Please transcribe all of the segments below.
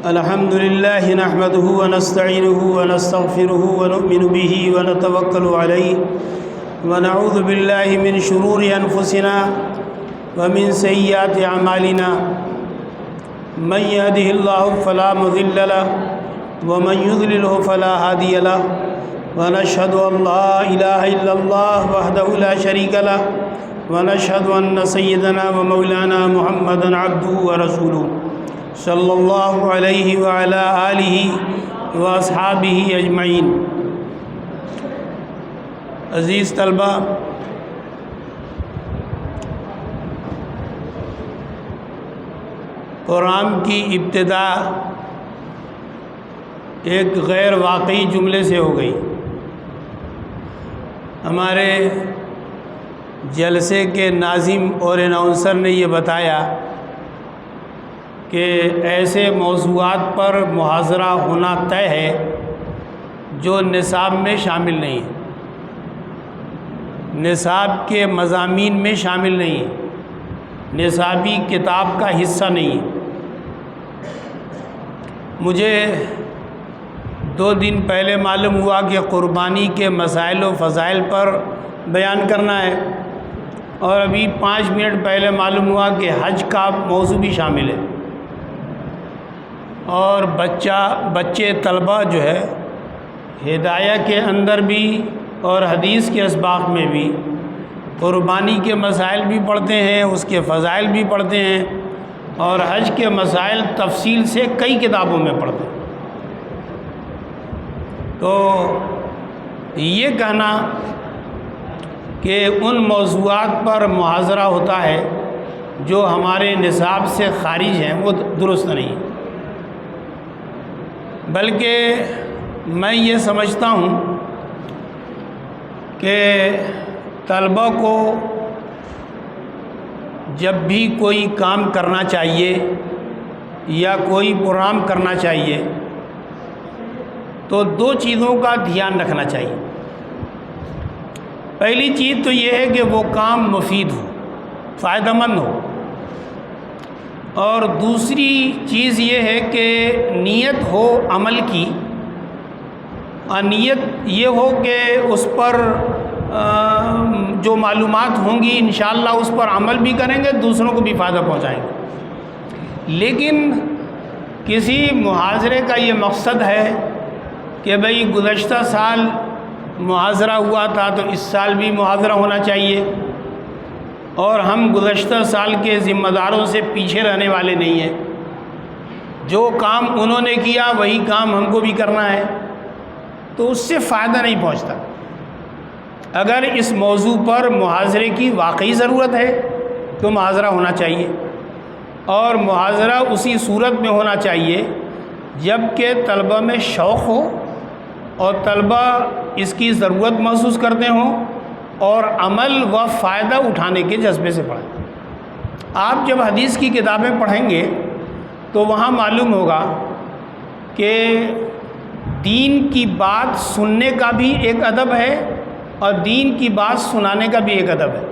الحمد لله نحمده ونستعينه ونستغفره ونؤمن به ونتوكل عليه ونعوذ بالله من شرور أنفسنا ومن سيئات أعمالنا من يهده الله فلا مضل له ومن يضلله فلا هادي له ونشهد أن لا إله إلا الله وحده لا شريك له ونشهد أن سيدنا ومولانا محمدا عبده ورسوله صلی اللہ علیہ وعلى آلہ واصحابہ اجمعین۔ عزیز طلبہ، قرآن کی ابتدا ایک غیر واقعی جملے سے ہو گئی۔ ہمارے جلسے کے ناظم اور اناؤنسر نے یہ بتایا کہ ایسے موضوعات پر محاضرہ ہونا طے ہے جو نصاب میں شامل نہیں ہے، نصاب کے مضامین میں شامل نہیں ہے، نصابی کتاب کا حصہ نہیں ہے۔ مجھے 2 دن پہلے معلوم ہوا کہ قربانی کے مسائل و فضائل پر بیان کرنا ہے، اور ابھی 5 منٹ پہلے معلوم ہوا کہ حج کا موضوع بھی شامل ہے، اور بچے طلبہ جو ہے ہدایہ کے اندر بھی اور حدیث کے اسباق میں بھی قربانی کے مسائل بھی پڑھتے ہیں، اس کے فضائل بھی پڑھتے ہیں، اور حج کے مسائل تفصیل سے کئی کتابوں میں پڑھتے ہیں۔ تو یہ کہنا کہ ان موضوعات پر محاضرہ ہوتا ہے جو ہمارے نصاب سے خارج ہیں وہ درست نہیں ہے، بلکہ میں یہ سمجھتا ہوں کہ طلبہ کو جب بھی کوئی کام کرنا چاہیے یا کوئی پروگرام کرنا چاہیے تو 2 چیزوں کا دھیان رکھنا چاہیے۔ پہلی چیز تو یہ ہے کہ وہ کام مفید ہو، فائدہ مند ہو، اور دوسری چیز یہ ہے کہ نیت ہو عمل کی، اور نیت یہ ہو کہ اس پر جو معلومات ہوں گی انشاءاللہ اس پر عمل بھی کریں گے، دوسروں کو بھی فائدہ پہنچائیں گے۔ لیکن کسی محاضرے کا یہ مقصد ہے کہ بھئی گزشتہ سال محاضرہ ہوا تھا تو اس سال بھی محاضرہ ہونا چاہیے، اور ہم گزشتہ سال کے ذمہ داروں سے پیچھے رہنے والے نہیں ہیں، جو کام انہوں نے کیا وہی کام ہم کو بھی کرنا ہے، تو اس سے فائدہ نہیں پہنچتا۔ اگر اس موضوع پر محاضرے کی واقعی ضرورت ہے تو محاضرہ ہونا چاہیے، اور محاضرہ اسی صورت میں ہونا چاہیے جب کہ طلبہ میں شوق ہو اور طلبہ اس کی ضرورت محسوس کرتے ہوں اور عمل و فائدہ اٹھانے کے جذبے سے پڑھیں۔ آپ جب حدیث کی کتابیں پڑھیں گے تو وہاں معلوم ہوگا کہ دین کی بات سننے کا بھی ایک ادب ہے اور دین کی بات سنانے کا بھی ایک ادب ہے۔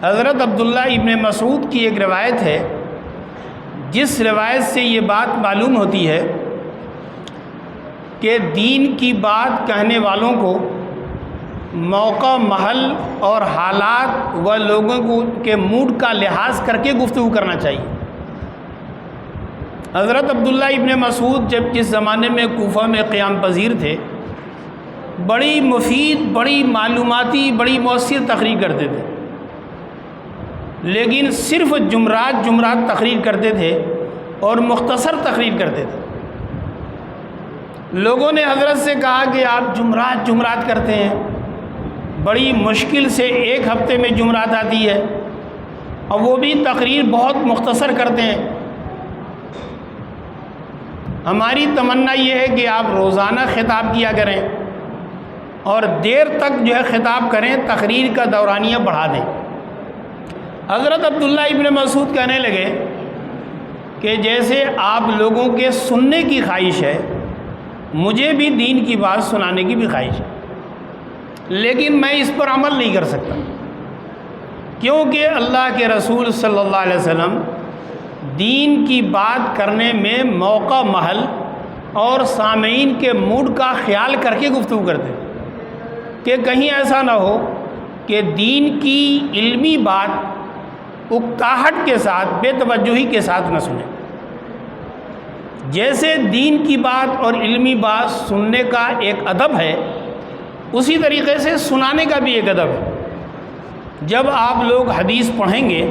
حضرت عبداللہ ابن مسعود کی ایک روایت ہے، جس روایت سے یہ بات معلوم ہوتی ہے کہ دین کی بات کہنے والوں کو موقع، محل اور حالات و لوگوں کے موڈ کا لحاظ کر کے گفتگو کرنا چاہیے۔ حضرت عبداللہ ابن مسعود جس زمانے میں کوفہ میں قیام پذیر تھے، بڑی مفید، بڑی معلوماتی، بڑی مؤثر تقریر کرتے تھے، لیکن صرف جمعرات تقریر کرتے تھے اور مختصر تقریر کرتے تھے۔ لوگوں نے حضرت سے کہا کہ آپ جمعرات کرتے ہیں، بڑی مشکل سے 1 ہفتے میں جمعرات آتی ہے، اور وہ بھی تقریر بہت مختصر کرتے ہیں۔ ہماری تمنا یہ ہے کہ آپ روزانہ خطاب کیا کریں اور دیر تک جو ہے خطاب کریں، تقریر کا دورانیہ بڑھا دیں۔ حضرت عبداللہ ابن مسعود کہنے لگے کہ جیسے آپ لوگوں کے سننے کی خواہش ہے، مجھے بھی دین کی بات سنانے کی بھی خواہش ہے، لیکن میں اس پر عمل نہیں کر سکتا۔ کیونکہ اللہ کے رسول صلی اللہ علیہ وسلم دین کی بات کرنے میں موقع محل اور سامعین کے موڈ کا خیال کر کے گفتگو کرتے کہ کہیں ایسا نہ ہو کہ دین کی علمی بات اکتاہٹ کے ساتھ بے توجہی کے ساتھ نہ سنیں۔ جیسے دین کی بات اور علمی بات سننے کا ایک ادب ہے، اسی طریقے سے سنانے کا بھی ایک ادب ہے۔ جب آپ لوگ حدیث پڑھیں گے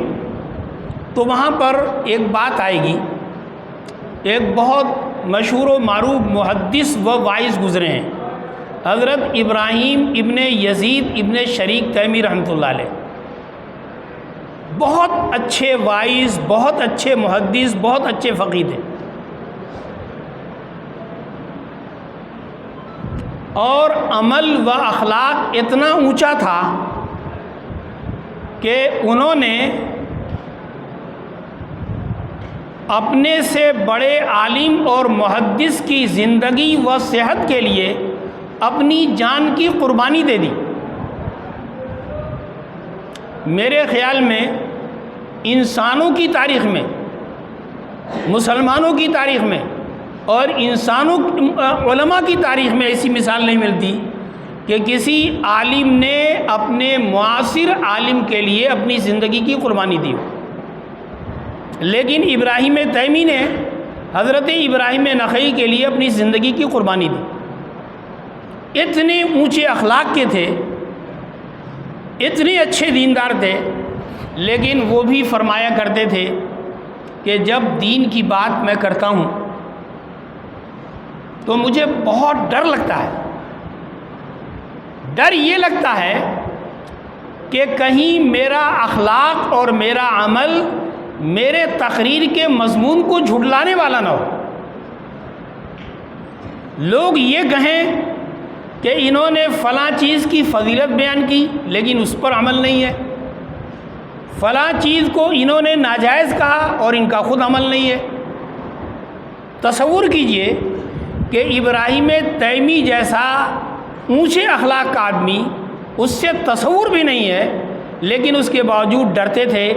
تو وہاں پر ایک بات آئے گی، ایک بہت مشہور و معروف محدث و واعظ گزرے ہیں، حضرت ابراہیم ابن یزید ابن شریک تیمی رحمۃ اللہ علیہ، بہت اچھے واعظ، بہت اچھے محدث، بہت اچھے فقیہ تھے، اور عمل و اخلاق اتنا اونچا تھا کہ انہوں نے اپنے سے بڑے عالم اور محدث کی زندگی و صحت کے لیے اپنی جان کی قربانی دے دی۔ میرے خیال میں انسانوں کی تاریخ میں، مسلمانوں کی تاریخ میں اور علماء کی تاریخ میں ایسی مثال نہیں ملتی کہ کسی عالم نے اپنے معاصر عالم کے لیے اپنی زندگی کی قربانی دی ہو۔ لیکن ابراہیم تیمی نے حضرت ابراہیم نخعی کے لیے اپنی زندگی کی قربانی دی۔ اتنے اونچے اخلاق کے تھے، اتنے اچھے دیندار تھے، لیکن وہ بھی فرمایا کرتے تھے کہ جب دین کی بات میں کرتا ہوں تو مجھے بہت ڈر لگتا ہے۔ ڈر یہ لگتا ہے کہ کہیں میرا اخلاق اور میرا عمل میرے تقریر کے مضمون کو جھٹلانے والا نہ ہو۔ لوگ یہ کہیں کہ انہوں نے فلاں چیز کی فضیلت بیان کی لیکن اس پر عمل نہیں ہے، فلاں چیز کو انہوں نے ناجائز کہا اور ان کا خود عمل نہیں ہے۔ تصور کیجئے کہ ابراہیم تیمی جیسا اونچے اخلاق کا آدمی، اس سے تصور بھی نہیں ہے، لیکن اس کے باوجود ڈرتے تھے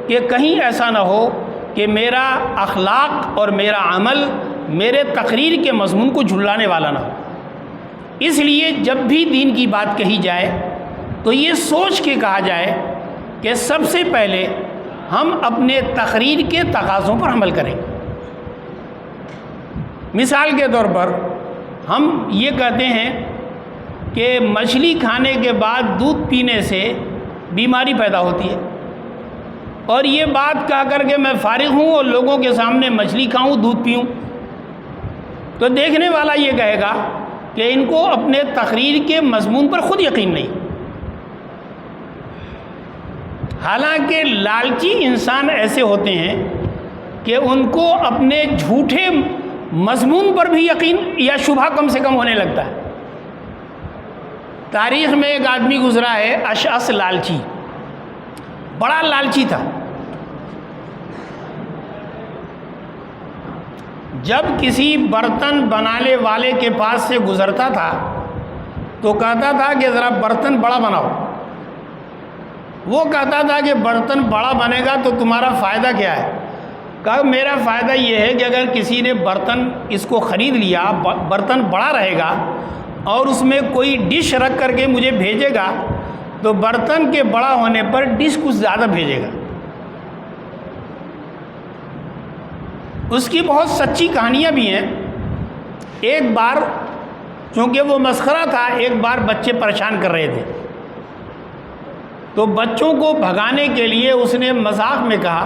کہ کہیں ایسا نہ ہو کہ میرا اخلاق اور میرا عمل میرے تقریر کے مضمون کو جھلانے والا نہ ہو۔ اس لیے جب بھی دین کی بات کہی جائے تو یہ سوچ کے کہا جائے کہ سب سے پہلے ہم اپنے تقریر کے تقاضوں پر عمل کریں۔ مثال کے طور پر ہم یہ کہتے ہیں کہ مچھلی کھانے کے بعد دودھ پینے سے بیماری پیدا ہوتی ہے، اور یہ بات کہہ کر کے میں فارغ ہوں اور لوگوں کے سامنے مچھلی کھاؤں، دودھ پیوں، تو دیکھنے والا یہ کہے گا کہ ان کو اپنے تقریر کے مضمون پر خود یقین نہیں۔ حالانکہ لالچی انسان ایسے ہوتے ہیں کہ ان کو اپنے جھوٹے مضمون پر بھی یقین یا شبہ کم سے کم ہونے لگتا ہے۔ تاریخ میں ایک آدمی گزرا ہے، اشعث لالچی، بڑا لالچی تھا۔ جب کسی برتن بنانے والے کے پاس سے گزرتا تھا تو کہتا تھا کہ ذرا برتن بڑا بناؤ۔ وہ کہتا تھا کہ برتن بڑا بنے گا تو تمہارا فائدہ کیا ہے؟ کہا میرا فائدہ یہ ہے کہ اگر کسی نے برتن اس کو خرید لیا، برتن بڑا رہے گا اور اس میں کوئی ڈش رکھ کر کے مجھے بھیجے گا تو برتن کے بڑا ہونے پر ڈش کچھ زیادہ بھیجے گا۔ اس کی بہت سچی کہانیاں بھی ہیں۔ ایک بار چونکہ وہ مسخرہ تھا، ایک بار بچے پریشان کر رہے تھے تو بچوں کو بھگانے کے لیے اس نے مذاق میں کہا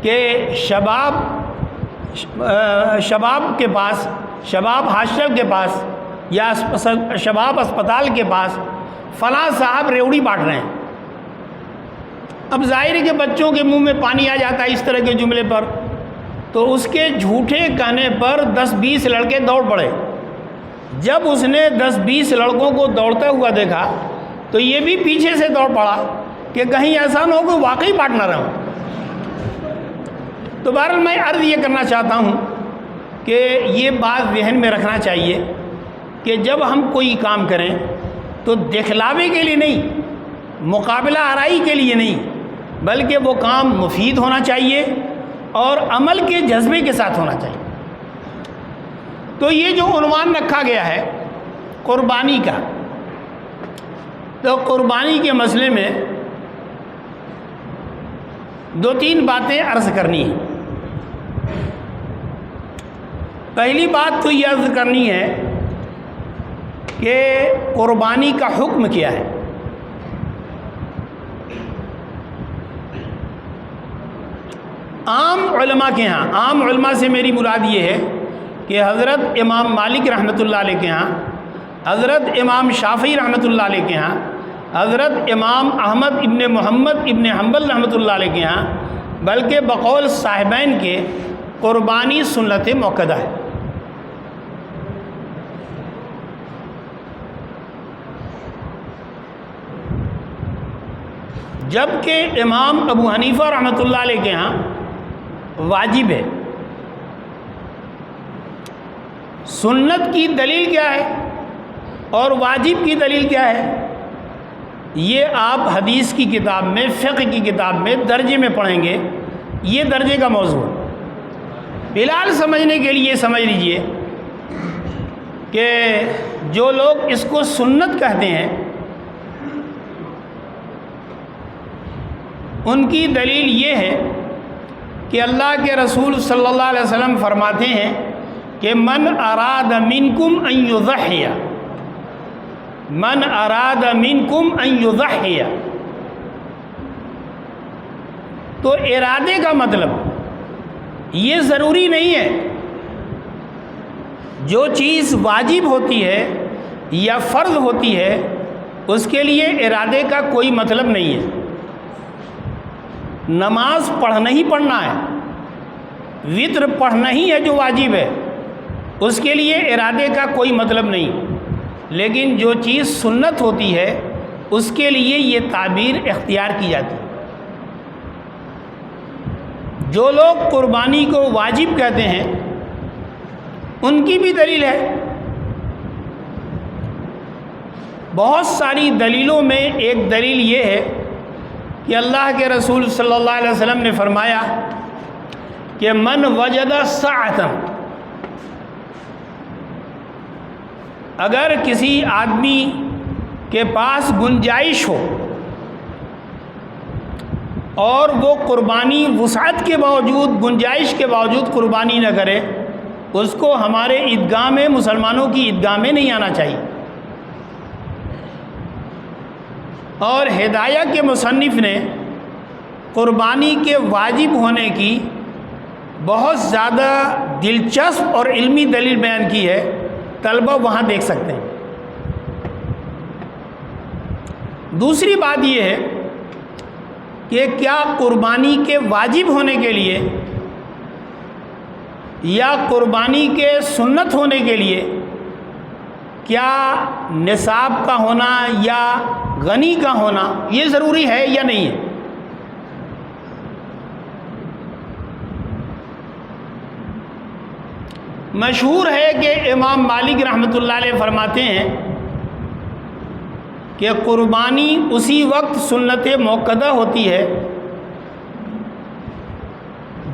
کہ شباب کے پاس، شباب ہاسٹل کے پاس یا شباب اسپتال کے پاس فلاں صاحب ریوڑی بانٹ رہے ہیں۔ اب ظاہر ہے کہ بچوں کے منہ میں پانی آ جاتا ہے اس طرح کے جملے پر، تو اس کے جھوٹے کہنے پر 10-20 لڑکے دوڑ پڑے۔ جب اس نے 10-20 لڑکوں کو دوڑتا ہوا دیکھا تو یہ بھی پیچھے سے دوڑ پڑا کہ کہیں ایسا نہ ہو کہ واقعی بانٹ نہ رہا ہوں۔ تو بہرحال میں عرض یہ کرنا چاہتا ہوں کہ یہ بات ذہن میں رکھنا چاہیے کہ جب ہم کوئی کام کریں تو دکھلاوے کے لیے نہیں، مقابلہ آرائی کے لیے نہیں، بلکہ وہ کام مفید ہونا چاہیے اور عمل کے جذبے کے ساتھ ہونا چاہیے۔ تو یہ جو عنوان رکھا گیا ہے قربانی کا، تو قربانی کے مسئلے میں دو تین باتیں عرض کرنی ہیں۔ پہلی بات تو یہ عرض کرنی ہے کہ قربانی کا حکم کیا ہے۔ عام علماء کے ہاں، عام علماء سے میری مراد یہ ہے کہ حضرت امام مالک رحمۃ اللہ علیہ کے ہاں، حضرت امام شافعی رحمۃ اللہ علیہ کے ہاں، حضرت امام احمد ابن محمد ابن حنبل رحمۃ اللہ علیہ کے ہاں، بلکہ بقول صاحبین کے قربانی سنت موقدہ ہے۔ جبکہ امام ابو حنیفہ رحمۃ اللہ علیہ کے ہاں واجب ہے۔ سنت کی دلیل کیا ہے اور واجب کی دلیل کیا ہے، یہ آپ حدیث کی کتاب میں، فقہ کی کتاب میں درجے میں پڑھیں گے، یہ درجے کا موضوع ہے۔ فی الحال سمجھنے کے لیے سمجھ لیجئے کہ جو لوگ اس کو سنت کہتے ہیں ان کی دلیل یہ ہے کہ اللہ کے رسول صلی اللہ علیہ وسلم فرماتے ہیں کہ من اراد منکم ان یضحی، من اراد منکم ان یضحی، تو ارادے کا مطلب یہ ضروری نہیں ہے، جو چیز واجب ہوتی ہے یا فرض ہوتی ہے اس کے لیے ارادے کا کوئی مطلب نہیں ہے۔ نماز پڑھنا ہی پڑھنا ہے، وتر پڑھنا ہی ہے جو واجب ہے، اس کے لیے ارادے کا کوئی مطلب نہیں، لیکن جو چیز سنت ہوتی ہے اس کے لیے یہ تعبیر اختیار کی جاتی ہے۔ جو لوگ قربانی کو واجب کہتے ہیں ان کی بھی دلیل ہے۔ بہت ساری دلیلوں میں ایک دلیل یہ ہے کہ اللہ کے رسول صلی اللہ علیہ وسلم نے فرمایا کہ من وجد سعۃ، اگر کسی آدمی کے پاس گنجائش ہو اور وہ قربانی وسعت کے باوجود، گنجائش کے باوجود قربانی نہ کرے، اس کو ہمارے عیدگاہ میں، مسلمانوں کی عیدگاہ میں نہیں آنا چاہیے۔ اور ہدایہ کے مصنف نے قربانی کے واجب ہونے کی بہت زیادہ دلچسپ اور علمی دلیل بیان کی ہے، طلبہ وہاں دیکھ سکتے ہیں۔ دوسری بات یہ ہے کہ کیا قربانی کے واجب ہونے کے لیے یا قربانی کے سنت ہونے کے لیے کیا نصاب کا ہونا یا غنی کا ہونا یہ ضروری ہے یا نہیں ہے؟ مشہور ہے کہ امام مالک رحمۃ اللہ علیہ فرماتے ہیں کہ قربانی اسی وقت سنت موقدہ ہوتی ہے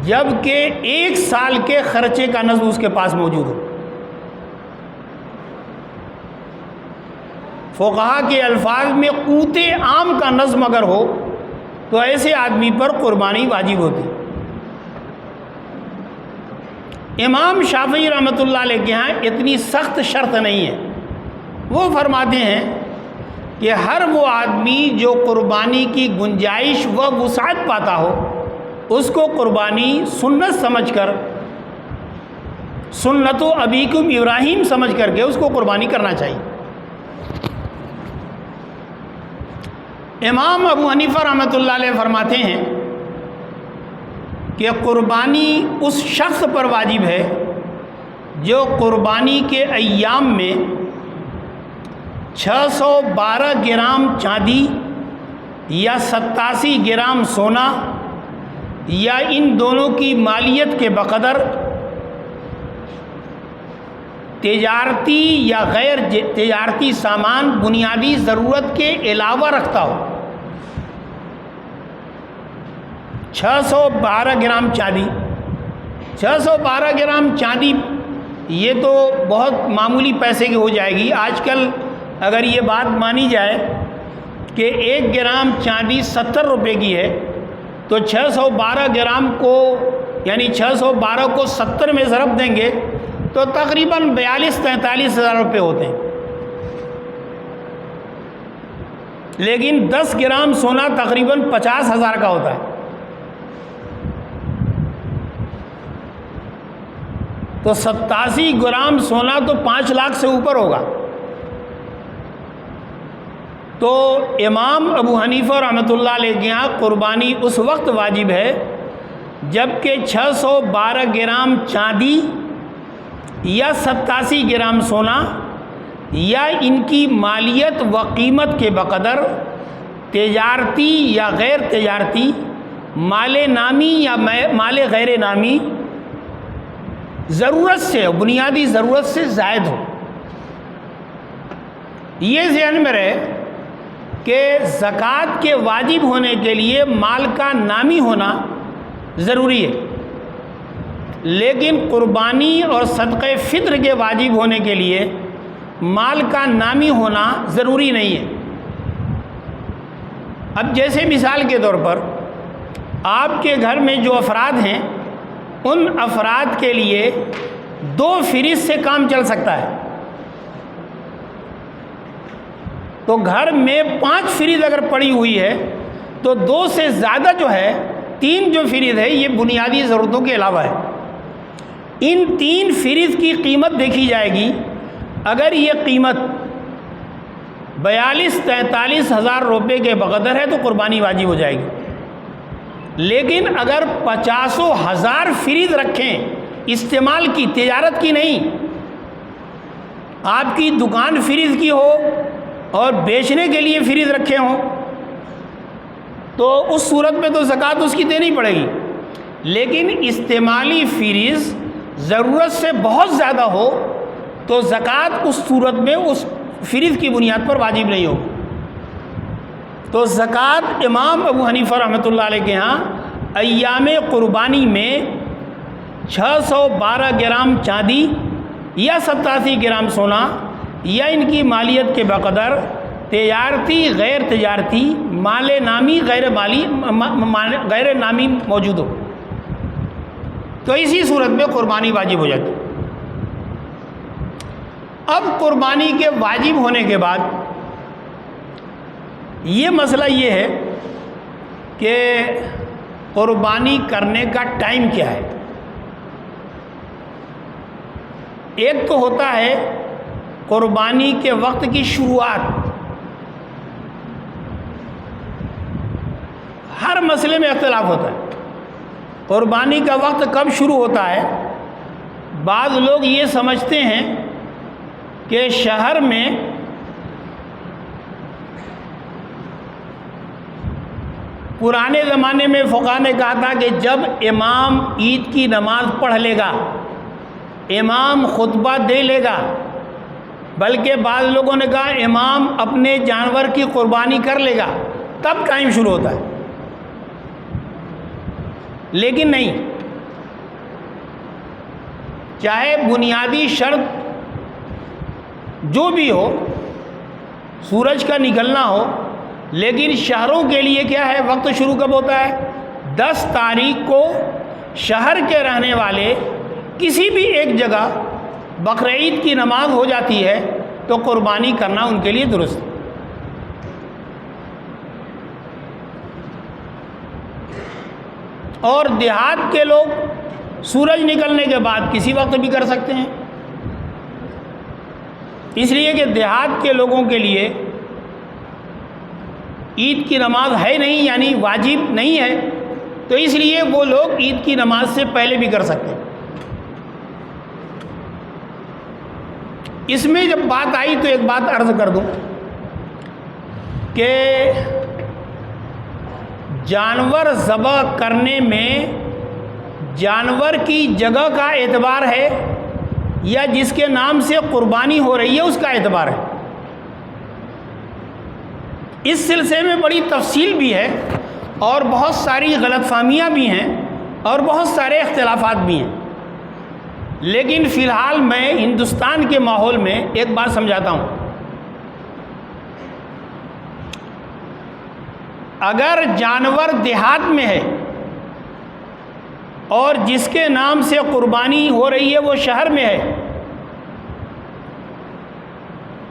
جب کہ 1 سال کے خرچے کا نظم اس کے پاس موجود ہو۔ فقہا کے الفاظ میں قوت عام کا نظم اگر ہو تو ایسے آدمی پر قربانی واجب ہوتی۔ امام شافعی رحمۃ اللہ علیہ کے ہاں اتنی سخت شرط نہیں ہے، وہ فرماتے ہیں کہ ہر وہ آدمی جو قربانی کی گنجائش و وسعت پاتا ہو اس کو قربانی سنت سمجھ کر، سنت و ابیکم ابراہیم سمجھ کر کے اس کو قربانی کرنا چاہیے۔ امام ابو حنیفہ رحمۃ اللہ علیہ فرماتے ہیں کہ قربانی اس شخص پر واجب ہے جو قربانی کے ایام میں 612 گرام چاندی یا 87 گرام سونا یا ان دونوں کی مالیت کے بقدر تجارتی یا غیر تجارتی سامان بنیادی ضرورت کے علاوہ رکھتا ہو۔ 612 گرام چاندی، 612 گرام چاندی یہ تو بہت معمولی پیسے کی ہو جائے گی۔ آج کل اگر یہ بات مانی جائے کہ 1 گرام چاندی 70 روپے کی ہے تو 612 گرام کو یعنی 612 کو 70 میں ضرب دیں گے تو تقریباً 42-43 ہزار روپے ہوتے ہیں۔ لیکن 10 گرام سونا تقریباً 50 ہزار کا ہوتا ہے۔ تو 87 گرام سونا تو 5 لاکھ سے اوپر ہوگا۔ تو امام ابو حنیفہ رحمۃ اللہ علیہ کے یہاں قربانی اس وقت واجب ہے جب کہ 612 گرام چاندی یا 87 گرام سونا یا ان کی مالیت و قیمت کے بقدر تجارتی یا غیر تجارتی، مال نامی یا مال غیر نامی، ضرورت سے بنیادی ضرورت سے زائد ہو۔ یہ ذہن میں رہے کہ زکوٰۃ کے واجب ہونے کے لیے مال کا نامی ہونا ضروری ہے، لیکن قربانی اور صدقہ فطر کے واجب ہونے کے لیے مال کا نامی ہونا ضروری نہیں ہے۔ اب جیسے مثال کے طور پر آپ کے گھر میں جو افراد ہیں ان افراد کے لیے 2 فریج سے کام چل سکتا ہے، تو گھر میں 5 فریج اگر پڑی ہوئی ہے تو 2 سے زیادہ جو ہے 3 جو فریج ہے یہ بنیادی ضرورتوں کے علاوہ ہے۔ ان 3 فریج کی قیمت دیکھی جائے گی، اگر یہ قیمت 42-43 ہزار روپے کے بقدر ہے تو قربانی واجب ہو جائے گی۔ لیکن اگر 50 ہزار فریج رکھیں استعمال کی، تجارت کی نہیں، آپ کی دکان فریج کی ہو اور بیچنے کے لیے فریج رکھے ہوں تو اس صورت میں تو زکوٰۃ اس کی دینی پڑے گی۔ لیکن استعمالی فریج ضرورت سے بہت زیادہ ہو تو زکوٰۃ اس صورت میں اس فریج کی بنیاد پر واجب نہیں ہوگی۔ تو زکوٰۃ امام ابو حنیفہ رحمۃ اللہ علیہ کے ہاں ایام قربانی میں 612 گرام چاندی یا 87 گرام سونا یا ان کی مالیت کے بقدر تجارتی غیر تجارتی، مال نامی غیر مالی غیر نامی موجود ہو تو اسی صورت میں قربانی واجب ہو جاتی۔ اب قربانی کے واجب ہونے کے بعد یہ مسئلہ یہ ہے کہ قربانی کرنے کا ٹائم کیا ہے۔ ایک تو ہوتا ہے قربانی کے وقت کی شروعات، ہر مسئلے میں اختلاف ہوتا ہے۔ قربانی کا وقت کب شروع ہوتا ہے؟ بعض لوگ یہ سمجھتے ہیں کہ شہر میں پرانے زمانے میں فقہا نے کہا تھا کہ جب امام عید کی نماز پڑھ لے گا، امام خطبہ دے لے گا، بلکہ بعض لوگوں نے کہا امام اپنے جانور کی قربانی کر لے گا تب ٹائم شروع ہوتا ہے۔ لیکن نہیں، چاہے بنیادی شرط جو بھی ہو، سورج کا نکلنا ہو، لیکن شہروں کے لیے کیا ہے وقت شروع کب ہوتا ہے؟ 10 تاریخ کو شہر کے رہنے والے کسی بھی ایک جگہ بقرعید کی نماز ہو جاتی ہے تو قربانی کرنا ان کے لیے درست ہے۔ اور دیہات کے لوگ سورج نکلنے کے بعد کسی وقت بھی کر سکتے ہیں، اس لیے کہ دیہات کے لوگوں کے لیے عید کی نماز ہے نہیں، یعنی واجب نہیں ہے، تو اس لیے وہ لوگ عید کی نماز سے پہلے بھی کر سکتے ہیں۔ اس میں جب بات آئی تو ایک بات عرض کر دوں کہ جانور ذبح کرنے میں جانور کی جگہ کا اعتبار ہے یا جس کے نام سے قربانی ہو رہی ہے اس کا اعتبار ہے؟ اس سلسلے میں بڑی تفصیل بھی ہے اور بہت ساری غلط فہمیاں بھی ہیں اور بہت سارے اختلافات بھی ہیں، لیکن فی الحال میں ہندوستان کے ماحول میں ایک بات سمجھاتا ہوں۔ اگر جانور دیہات میں ہے اور جس کے نام سے قربانی ہو رہی ہے وہ شہر میں ہے،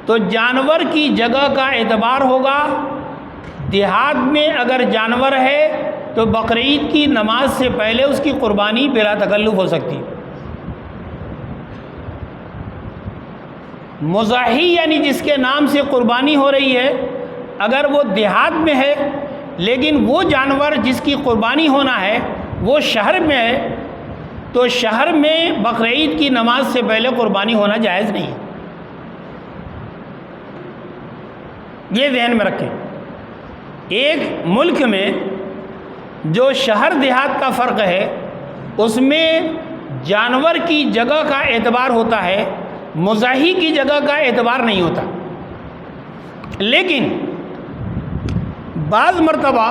تو جانور کی جگہ کا اعتبار ہوگا۔ دیہات میں اگر جانور ہے تو بقرعید کی نماز سے پہلے اس کی قربانی بلا تکلف ہو سکتی۔ مضحی یعنی جس کے نام سے قربانی ہو رہی ہے، اگر وہ دیہات میں ہے لیکن وہ جانور جس کی قربانی ہونا ہے وہ شہر میں ہے، تو شہر میں بقرعید کی نماز سے پہلے قربانی ہونا جائز نہیں ہے۔ یہ ذہن میں رکھیں۔ ایک ملک میں جو شہر دیہات کا فرق ہے اس میں جانور کی جگہ کا اعتبار ہوتا ہے، مضحی کی جگہ کا اعتبار نہیں ہوتا۔ لیکن بعض مرتبہ،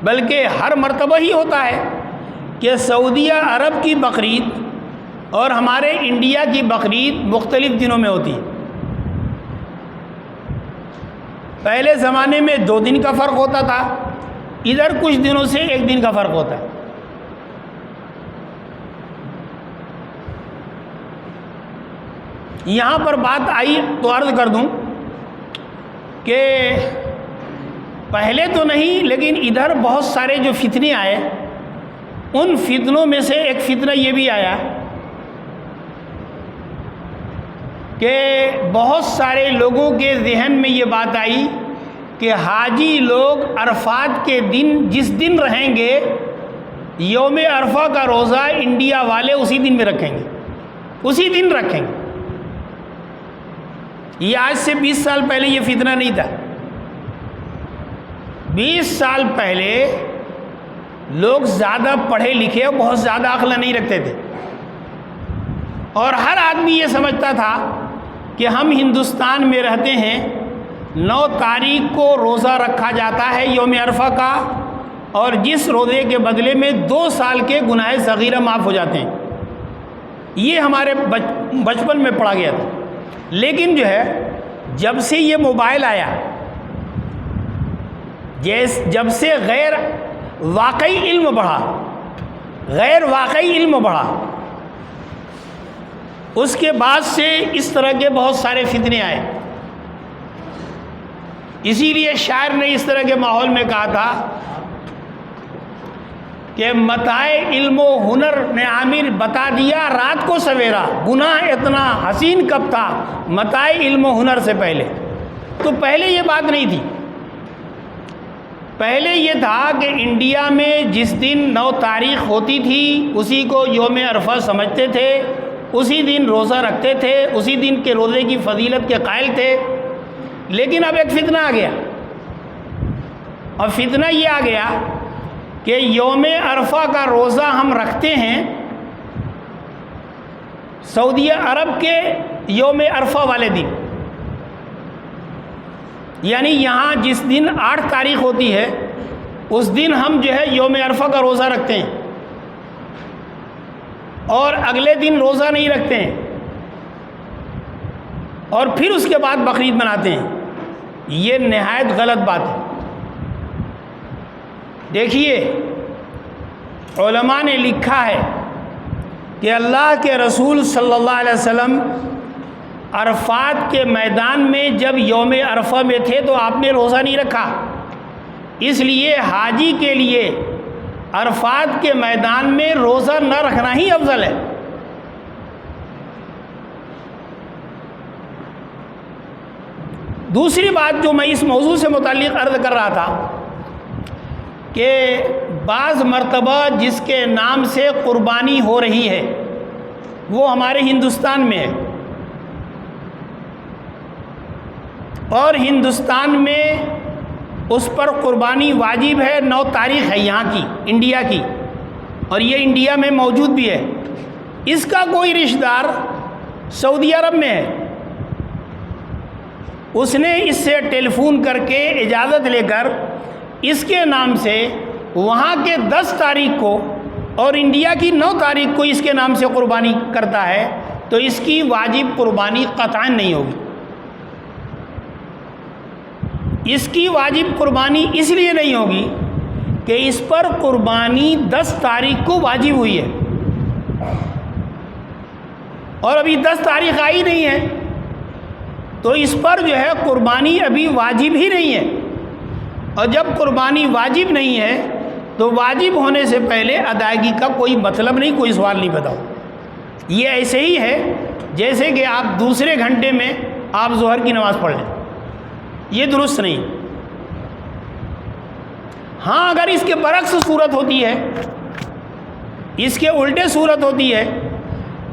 بلکہ ہر مرتبہ ہی ہوتا ہے کہ سعودیہ عرب کی بقرعید اور ہمارے انڈیا کی بقرعید مختلف دنوں میں ہوتی ہے۔ پہلے زمانے میں 2 دن کا فرق ہوتا تھا، ادھر کچھ دنوں سے 1 دن کا فرق ہوتا ہے۔ یہاں پر بات آئی تو عرض کر دوں کہ پہلے تو نہیں، لیکن ادھر بہت سارے جو فتنے آئے، ان فتنوں میں سے ایک فتنہ یہ بھی آیا کہ بہت سارے لوگوں کے ذہن میں یہ بات آئی کہ حاجی لوگ عرفات کے دن جس دن رہیں گے، یوم عرفہ کا روزہ انڈیا والے اسی دن میں رکھیں گے، اسی دن رکھیں گے۔ یہ آج سے 20 سال پہلے یہ فتنہ نہیں تھا۔ 20 سال پہلے لوگ زیادہ پڑھے لکھے اور بہت زیادہ عقل نہیں رکھتے تھے، اور ہر آدمی یہ سمجھتا تھا کہ ہم ہندوستان میں رہتے ہیں، 9 تاریخ کو روزہ رکھا جاتا ہے یوم عرفہ کا، اور جس روزے کے بدلے میں 2 سال کے گناہ صغیرہ معاف ہو جاتے ہیں۔ یہ ہمارے بچپن میں پڑھا گیا تھا۔ لیکن جو ہے جب سے یہ موبائل آیا، جب سے غیر واقعی علم بڑھا، غیر واقعی علم بڑھا، اس کے بعد سے اس طرح کے بہت سارے فتنے آئے۔ اسی لیے شاعر نے اس طرح کے ماحول میں کہا تھا کہ متاع علم و ہنر نے عامر بتا دیا رات کو سویرا، گناہ اتنا حسین کب تھا متاع علم و ہنر سے پہلے۔ تو پہلے یہ بات نہیں تھی۔ پہلے یہ تھا کہ انڈیا میں جس دن 9 تاریخ ہوتی تھی اسی کو یوم عرفہ سمجھتے تھے، اسی دن روزہ رکھتے تھے، اسی دن کے روزے کی فضیلت کے قائل تھے۔ لیکن اب ایک فتنہ آ گیا، اور فتنہ یہ آ گیا کہ یوم عرفہ کا روزہ ہم رکھتے ہیں سعودیہ عرب کے یوم عرفہ والے دن، یعنی یہاں جس دن 8 تاریخ ہوتی ہے اس دن ہم جو ہے یوم عرفہ کا روزہ رکھتے ہیں، اور اگلے دن روزہ نہیں رکھتے ہیں، اور پھر اس کے بعد بقرعید مناتے ہیں۔ یہ نہایت غلط بات ہے۔ دیکھیے، علماء نے لکھا ہے کہ اللہ کے رسول صلی اللہ علیہ وسلم عرفات کے میدان میں جب یوم عرفہ میں تھے تو آپ نے روزہ نہیں رکھا، اس لیے حاجی کے لیے عرفات کے میدان میں روزہ نہ رکھنا ہی افضل ہے۔ دوسری بات جو میں اس موضوع سے متعلق عرض کر رہا تھا کہ بعض مرتبہ جس کے نام سے قربانی ہو رہی ہے وہ ہمارے ہندوستان میں ہے، اور ہندوستان میں اس پر قربانی واجب ہے، 9 تاریخ ہے یہاں کی، انڈیا کی، اور یہ انڈیا میں موجود بھی ہے۔ اس کا کوئی رشتہ دار سعودی عرب میں ہے، اس نے اس سے ٹیلی فون کر کے اجازت لے کر اس کے نام سے وہاں کے 10 تاریخ کو اور انڈیا کی 9 تاریخ کو اس کے نام سے قربانی کرتا ہے تو اس کی واجب قربانی قطعاً نہیں ہوگی۔ اس کی واجب قربانی اس لیے نہیں ہوگی کہ اس پر قربانی 10 تاریخ کو واجب ہوئی ہے اور ابھی 10 تاریخ آئی نہیں ہے، تو اس پر جو ہے قربانی ابھی واجب ہی نہیں ہے، اور جب قربانی واجب نہیں ہے تو واجب ہونے سے پہلے ادائیگی کا کوئی مطلب نہیں، کوئی سوال نہیں پیدا ہو۔ یہ ایسے ہی ہے جیسے کہ آپ دوسرے گھنٹے میں آپ ظہر کی نماز پڑھ لیں، یہ درست نہیں۔ ہاں اگر اس کے برعکس صورت ہوتی ہے، اس کے الٹے صورت ہوتی ہے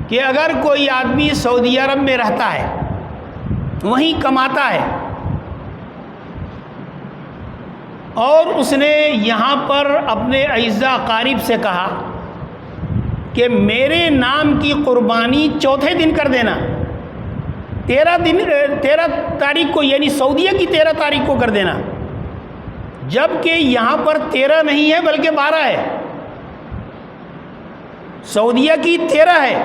کہ اگر کوئی آدمی سعودی عرب میں رہتا ہے، وہیں کماتا ہے، اور اس نے یہاں پر اپنے اعزاء اقارب سے کہا کہ میرے نام کی قربانی چوتھے دن کر دینا، 13 تاریخ کو، یعنی سعودیہ کی 13 تاریخ کو کر دینا، جبکہ یہاں پر 13 نہیں ہے بلکہ 12 ہے، سعودیہ کی 13 ہے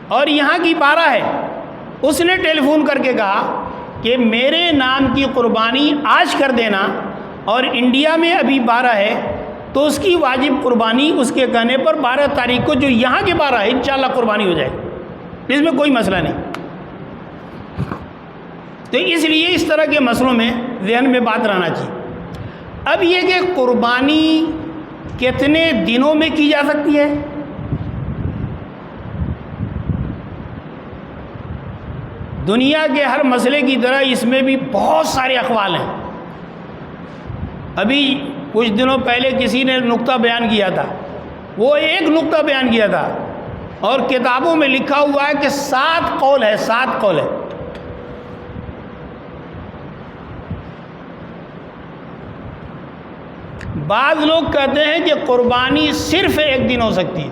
اور یہاں کی 12 ہے۔ اس نے ٹیلی فون کر کے کہا کہ میرے نام کی قربانی آج کر دینا، اور انڈیا میں ابھی 12 ہے تو اس کی واجب قربانی اس کے کہنے پر 12 تاریخ کو جو یہاں کے 12 ہے انشاءاللہ قربانی ہو جائے گی، اس میں کوئی مسئلہ نہیں۔ تو اس لیے اس طرح کے مسئلوں میں ذہن میں بات رہنا چاہیے۔ اب یہ کہ قربانی کتنے دنوں میں کی جا سکتی ہے، دنیا کے ہر مسئلے کی طرح اس میں بھی بہت سارے اقوال ہیں۔ ابھی کچھ دنوں پہلے کسی نے نقطہ بیان کیا تھا، وہ ایک نقطہ بیان کیا تھا اور کتابوں میں لکھا ہوا ہے کہ 7 قول ہے، 7 قول ہے۔ بعض لوگ کہتے ہیں کہ قربانی صرف ایک دن ہو سکتی ہے،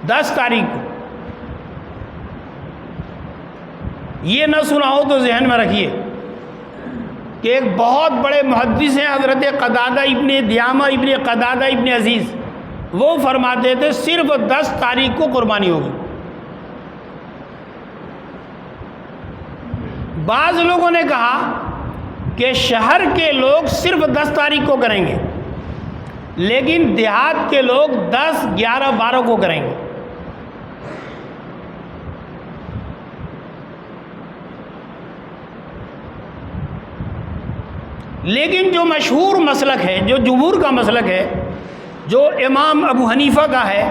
10 تاریخ کو۔ یہ نہ سنا ہو تو ذہن میں رکھیے کہ ایک بہت بڑے محدث ہیں حضرت قتادہ ابن دعامہ ابن قتادہ ابن عزیز، وہ فرماتے تھے صرف 10 تاریخ کو قربانی ہوگی۔ بعض لوگوں نے کہا کہ شہر کے لوگ صرف 10 تاریخ کو کریں گے، لیکن دیہات کے لوگ 10، 11، 12 کو کریں گے۔ لیکن جو مشہور مسلک ہے، جو جمہور کا مسلک ہے، جو امام ابو حنیفہ کا ہے،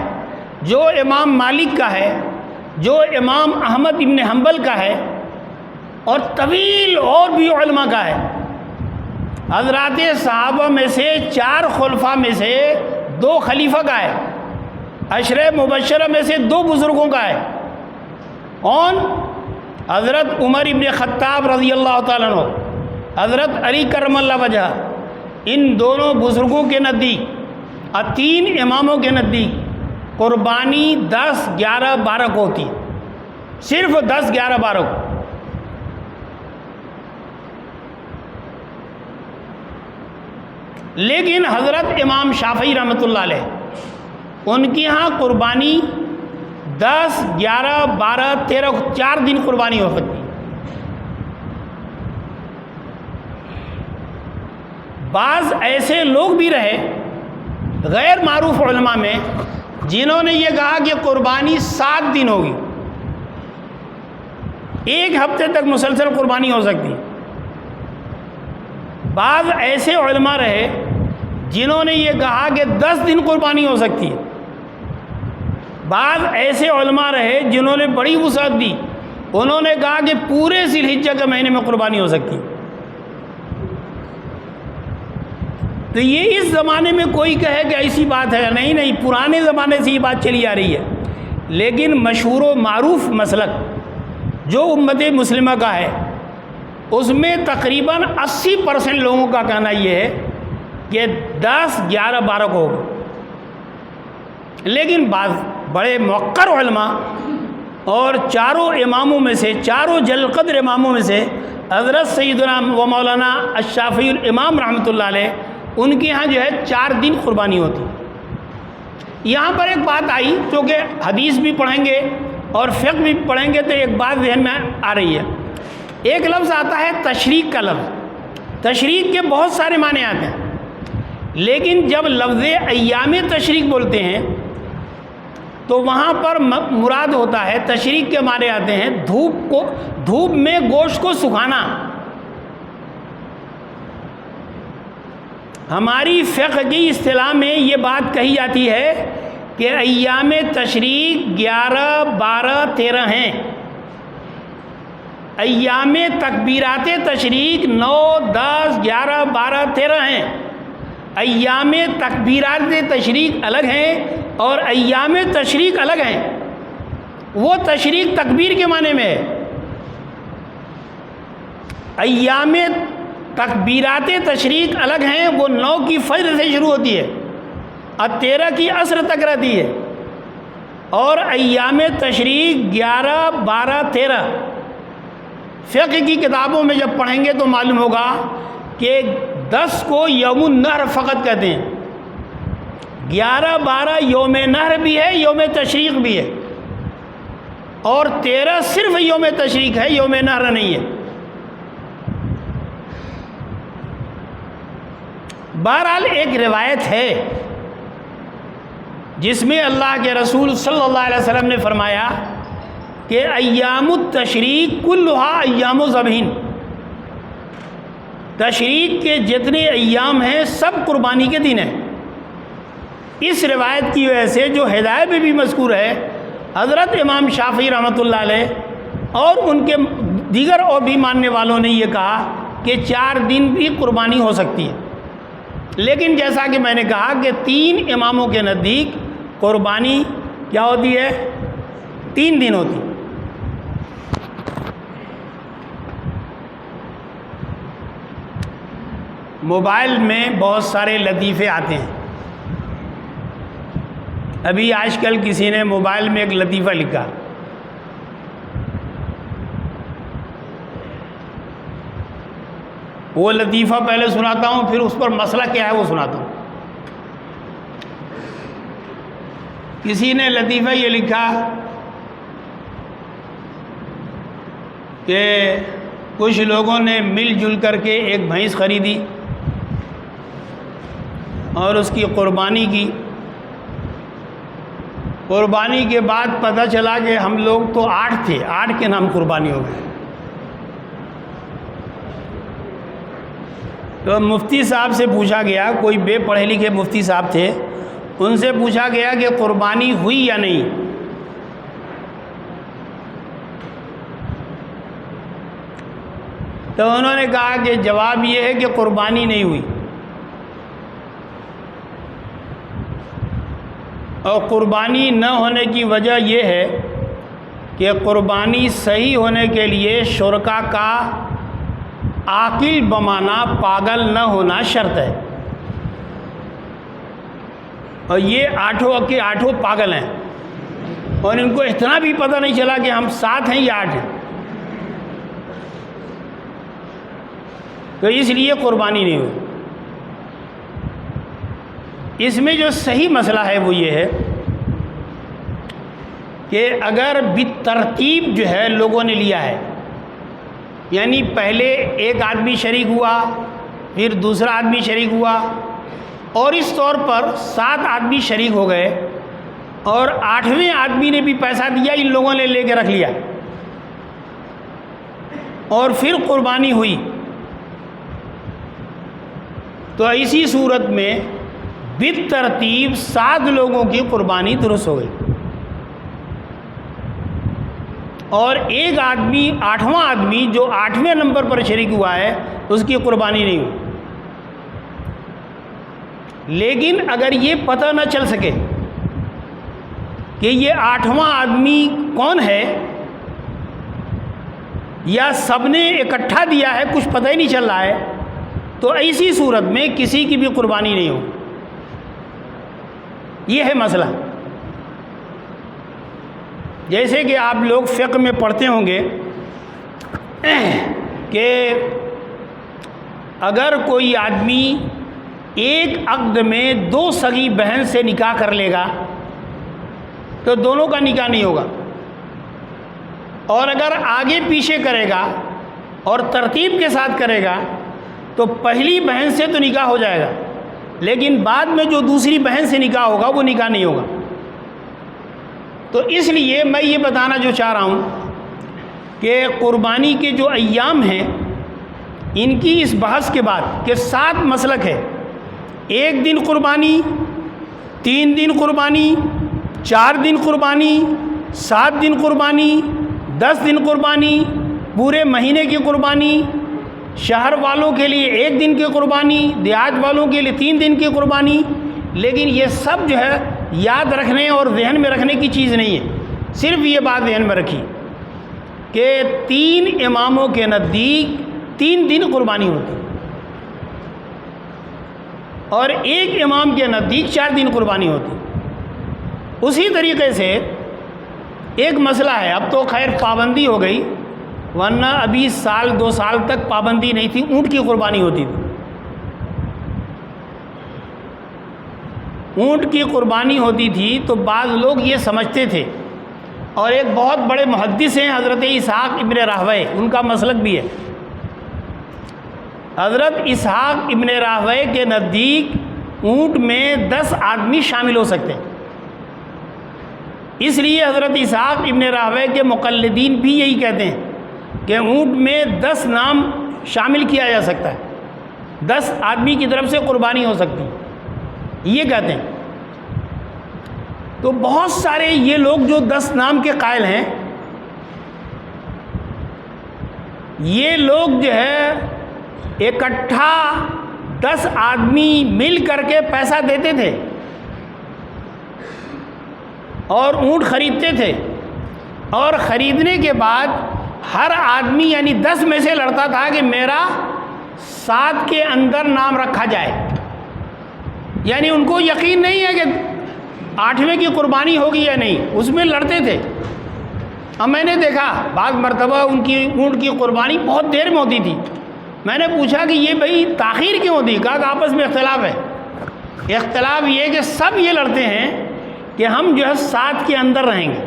جو امام مالک کا ہے، جو امام احمد ابن حنبل کا ہے، اور طویل اور بھی علماء کا ہے، حضرات صحابہ میں سے 4 خلفاء میں سے 2 خلیفہ کا ہے، عشرہ مبشرہ میں سے 2 بزرگوں کا ہے، کون؟ حضرت عمر ابن خطاب رضی اللہ تعالیٰ عنہ، حضرت علی کرم اللہ وجہ، ان دونوں بزرگوں کے نزدیک اور 3 اماموں کے نزدیک قربانی 10، 11، 12 کو ہوتی ہے، صرف 10، 11، 12 کو۔ لیکن حضرت امام شافعی رحمۃ اللہ علیہ، ان کی ہاں قربانی 10، 11، 12، 13، 4 دن قربانی ہو سکتی ہے۔ بعض ایسے لوگ بھی رہے غیر معروف علماء میں جنہوں نے یہ کہا کہ قربانی 7 دن ہوگی، 1 ہفتے تک مسلسل قربانی ہو سکتی ہے۔ بعض ایسے علماء رہے جنہوں نے یہ کہا کہ 10 دن قربانی ہو سکتی ہے۔ بعض ایسے علماء رہے جنہوں نے بڑی وسعت دی، انہوں نے کہا کہ پورے ذی الحجہ کے مہینے میں قربانی ہو سکتی ہے۔ تو یہ اس زمانے میں کوئی کہے کہ ایسی بات ہے، نہیں، پرانے زمانے سے یہ بات چلی آ رہی ہے، لیکن مشہور و معروف مسلک جو امت مسلمہ کا ہے، اس میں تقریباً 80% لوگوں کا کہنا یہ ہے کہ 10، 11، 12 کو ہوگا۔ لیکن بعض بڑے موقر علماء اور 4 اماموں میں سے، 4 جلیل قدر اماموں میں سے حضرت سیدنا و مولانا الشافعی الامام رحمۃ اللہ علیہ ان کے ہاں جو ہے 4 دن قربانی ہوتی. یہاں پر ایک بات آئی، چونکہ حدیث بھی پڑھیں گے اور فقہ بھی پڑھیں گے تو ایک بات ذہن میں آ رہی ہے. ایک لفظ آتا ہے تشریق کا لفظ. تشریق کے بہت سارے معنی آتے ہیں، لیکن جب لفظ ایام تشریق بولتے ہیں تو وہاں پر مراد ہوتا ہے، تشریق کے معنی آتے ہیں دھوپ میں گوشت کو سکھانا. ہماری فقہ کی اصطلاح میں یہ بات کہی جاتی ہے کہ ایام تشریق 11، 12، 13 ہیں. ایام تکبیرات تشریق 9، 10، 11، 12، 13 ہیں. ایام تکبیرات تشریق الگ ہیں اور ایام تشریق الگ ہیں. وہ تشریق تکبیر کے معنی میں ہے. ایام تکبیرات تشریق الگ ہیں، وہ 9 کی فجر سے شروع ہوتی ہے اور 13 کی عصر تک رہتی ہے. اور ایام تشریق 11، 12، 13 فقہ کی کتابوں میں جب پڑھیں گے تو معلوم ہوگا کہ 10 کو یوم النحر فقط کہتے ہیں. 11، 12 یوم نحر بھی ہے، یوم تشریق بھی ہے، اور 13 صرف یوم تشریق ہے، یوم نحر نہیں ہے. بہرحال ایک روایت ہے جس میں اللہ کے رسول صلی اللہ علیہ وسلم نے فرمایا کہ ایام التشریق کلھا ایام ذبح. تشریق کے جتنے ایام ہیں سب قربانی کے دن ہیں. اس روایت کی وجہ سے جو ہدایت میں بھی مذکور ہے، حضرت امام شافعی رحمۃ اللہ علیہ اور ان کے دیگر اور بھی ماننے والوں نے یہ کہا کہ 4 دن بھی قربانی ہو سکتی ہے. لیکن جیسا کہ میں نے کہا کہ 3 اماموں کے نزدیک قربانی کیا ہوتی ہے؟ 3 دن ہوتی. موبائل میں بہت سارے لطیفے آتے ہیں. ابھی آج کل کسی نے موبائل میں ایک لطیفہ لکھا، وہ لطیفہ پہلے سناتا ہوں، پھر اس پر مسئلہ کیا ہے وہ سناتا ہوں. کسی نے لطیفہ یہ لکھا کہ کچھ لوگوں نے مل جل کر کے ایک بھینس خریدی اور اس کی قربانی کی. قربانی کے بعد پتہ چلا کہ ہم لوگ تو 8 تھے، 8 کے نام قربانی ہو گئے. تو مفتی صاحب سے پوچھا گیا، کوئی بے پڑھے لکھے مفتی صاحب تھے، ان سے پوچھا گیا کہ قربانی ہوئی یا نہیں. تو انہوں نے کہا کہ جواب یہ ہے کہ قربانی نہیں ہوئی. اور قربانی نہ ہونے کی وجہ یہ ہے کہ قربانی صحیح ہونے کے لیے شرکا کا عاقل بمانا پاگل نہ ہونا شرط ہے. اور یہ 8 کے 8 پاگل ہیں، اور ان کو اتنا بھی پتہ نہیں چلا کہ ہم 7 ہیں یا 8 ہیں. تو اس لیے قربانی نہیں ہوئی. اس میں جو صحیح مسئلہ ہے وہ یہ ہے کہ اگر بالترتیب جو ہے لوگوں نے لیا ہے، یعنی پہلے ایک آدمی شریک ہوا، پھر دوسرا آدمی شریک ہوا، اور اس طور پر 7 آدمی شریک ہو گئے، اور 8ویں آدمی نے بھی پیسہ دیا، ان لوگوں نے لے کے رکھ لیا، اور پھر قربانی ہوئی. تو اسی صورت میں بالترتیب 7 لوگوں کی قربانی درست ہو گئی، اور ایک آدمی 8واں آدمی جو 8ویں نمبر پر شریک ہوا ہے اس کی قربانی نہیں ہوئی. لیکن اگر یہ پتہ نہ چل سکے کہ یہ 8واں آدمی کون ہے، یا سب نے اکٹھا دیا ہے کچھ پتہ ہی نہیں چل رہا ہے، تو ایسی صورت میں کسی کی بھی قربانی نہیں ہو. یہ ہے مسئلہ. جیسے کہ آپ لوگ فقہ میں پڑھتے ہوں گے کہ اگر کوئی آدمی ایک عقد میں 2 سگی بہن سے نکاح کر لے گا تو دونوں کا نکاح نہیں ہوگا، اور اگر آگے پیچھے کرے گا اور ترتیب کے ساتھ کرے گا تو پہلی بہن سے تو نکاح ہو جائے گا، لیکن بعد میں جو دوسری بہن سے نکاح ہوگا وہ نکاح نہیں ہوگا۔ تو اس لیے میں یہ بتانا جو چاہ رہا ہوں کہ قربانی کے جو ایام ہیں ان کی اس بحث کے بعد کہ 7 مسلک ہے، 1 دن قربانی، 3 دن قربانی، 4 دن قربانی، 7 دن قربانی، 10 دن قربانی، پورے مہینے کی قربانی، شہر والوں کے لیے 1 دن کی قربانی، دیہات والوں کے لیے 3 دن کی قربانی۔ لیکن یہ سب جو ہے یاد رکھنے اور ذہن میں رکھنے کی چیز نہیں ہے، صرف یہ بات ذہن میں رکھی کہ 3 اماموں کے نزدیک 3 دن قربانی ہوتی اور 1 امام کے نزدیک 4 دن قربانی ہوتی۔ اسی طریقے سے ایک مسئلہ ہے، اب تو خیر پابندی ہو گئی، ورنہ ابھی 1-2 سال تک پابندی نہیں تھی، اونٹ کی قربانی ہوتی تھی۔ اونٹ کی قربانی ہوتی تھی تو بعض لوگ یہ سمجھتے تھے، اور ایک بہت بڑے محدث ہیں حضرت اسحاق ابن راہوے، ان کا مسلک بھی ہے۔ حضرت اسحاق ابن راہوے کے نزدیک اونٹ میں 10 آدمی شامل ہو سکتے ہیں، اس لیے حضرت اسحاق ابن راہوے کے مقلدین بھی یہی کہتے ہیں کہ اونٹ میں 10 نام شامل کیا جا سکتا ہے، 10 آدمی کی طرف سے قربانی ہو سکتی ہے، یہ کہتے ہیں۔ تو بہت سارے یہ لوگ جو 10 نام کے قائل ہیں، یہ لوگ جو ہے اکٹھا 10 آدمی مل کر کے پیسہ دیتے تھے اور اونٹ خریدتے تھے، اور خریدنے کے بعد ہر آدمی یعنی 10 میں سے لڑتا تھا کہ میرا 7 کے اندر نام رکھا جائے، یعنی ان کو یقین نہیں ہے کہ 8ویں کی قربانی ہوگی یا نہیں، اس میں لڑتے تھے۔ اب میں نے دیکھا بعض مرتبہ ان کی اونٹ کی قربانی بہت دیر میں ہوتی تھی، میں نے پوچھا کہ یہ بھائی تاخیر کیوں ہوتی؟ کہا کہ آپس میں اختلاف ہے۔ اختلاف یہ کہ سب یہ لڑتے ہیں کہ ہم جو ہے 7 کے اندر رہیں گے۔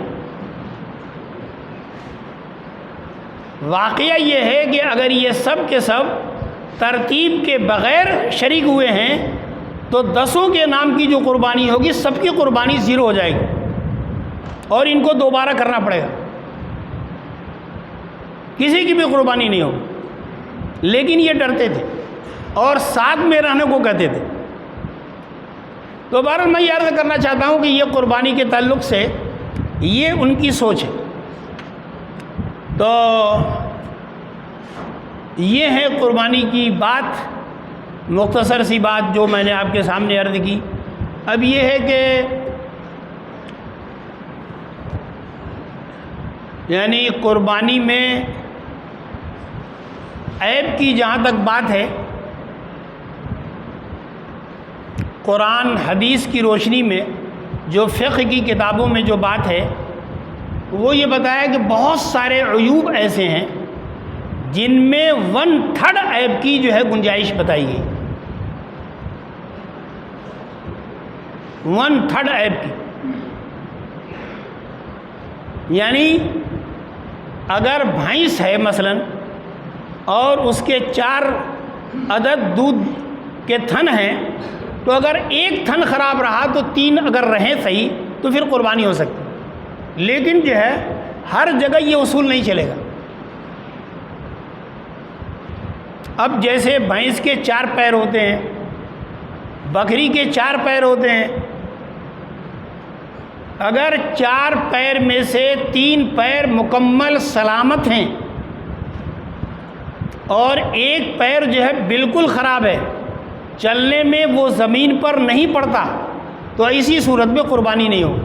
واقعہ یہ ہے کہ اگر یہ سب کے سب ترتیب کے بغیر شریک ہوئے ہیں تو 10 کے نام کی جو قربانی ہوگی سب کی قربانی 0 ہو جائے گی اور ان کو دوبارہ کرنا پڑے گا، کسی کی بھی قربانی نہیں ہوگی۔ لیکن یہ ڈرتے تھے اور 7 میں رہنے کو کہتے تھے۔ تو بہرحال میں یہ عرض کرنا چاہتا ہوں کہ یہ قربانی کے تعلق سے یہ ان کی سوچ ہے۔ تو یہ ہے قربانی کی بات، مختصر سی بات جو میں نے آپ کے سامنے عرض کی۔ اب یہ ہے کہ یعنی قربانی میں عیب کی جہاں تک بات ہے، قرآن حدیث کی روشنی میں جو فقہ کی کتابوں میں جو بات ہے وہ یہ بتایا کہ بہت سارے عیوب ایسے ہیں جن میں 1/3 عیب کی جو ہے گنجائش بتائی گئی، 1/3 عیب کی۔ یعنی اگر بھینس ہے مثلاً اور اس کے 4 عدد دودھ کے تھن ہیں، تو اگر 1 تھن خراب رہا تو 3 اگر رہیں صحیح تو پھر قربانی ہو سکتی۔ لیکن جو ہے ہر جگہ یہ اصول نہیں چلے گا۔ اب جیسے بھینس کے 4 پیر ہوتے ہیں، بکری کے 4 پیر ہوتے ہیں، اگر 4 پیر میں سے 3 پیر مکمل سلامت ہیں اور 1 پیر جو ہے بالکل خراب ہے، چلنے میں وہ زمین پر نہیں پڑتا، تو اسی صورت میں قربانی نہیں ہو۔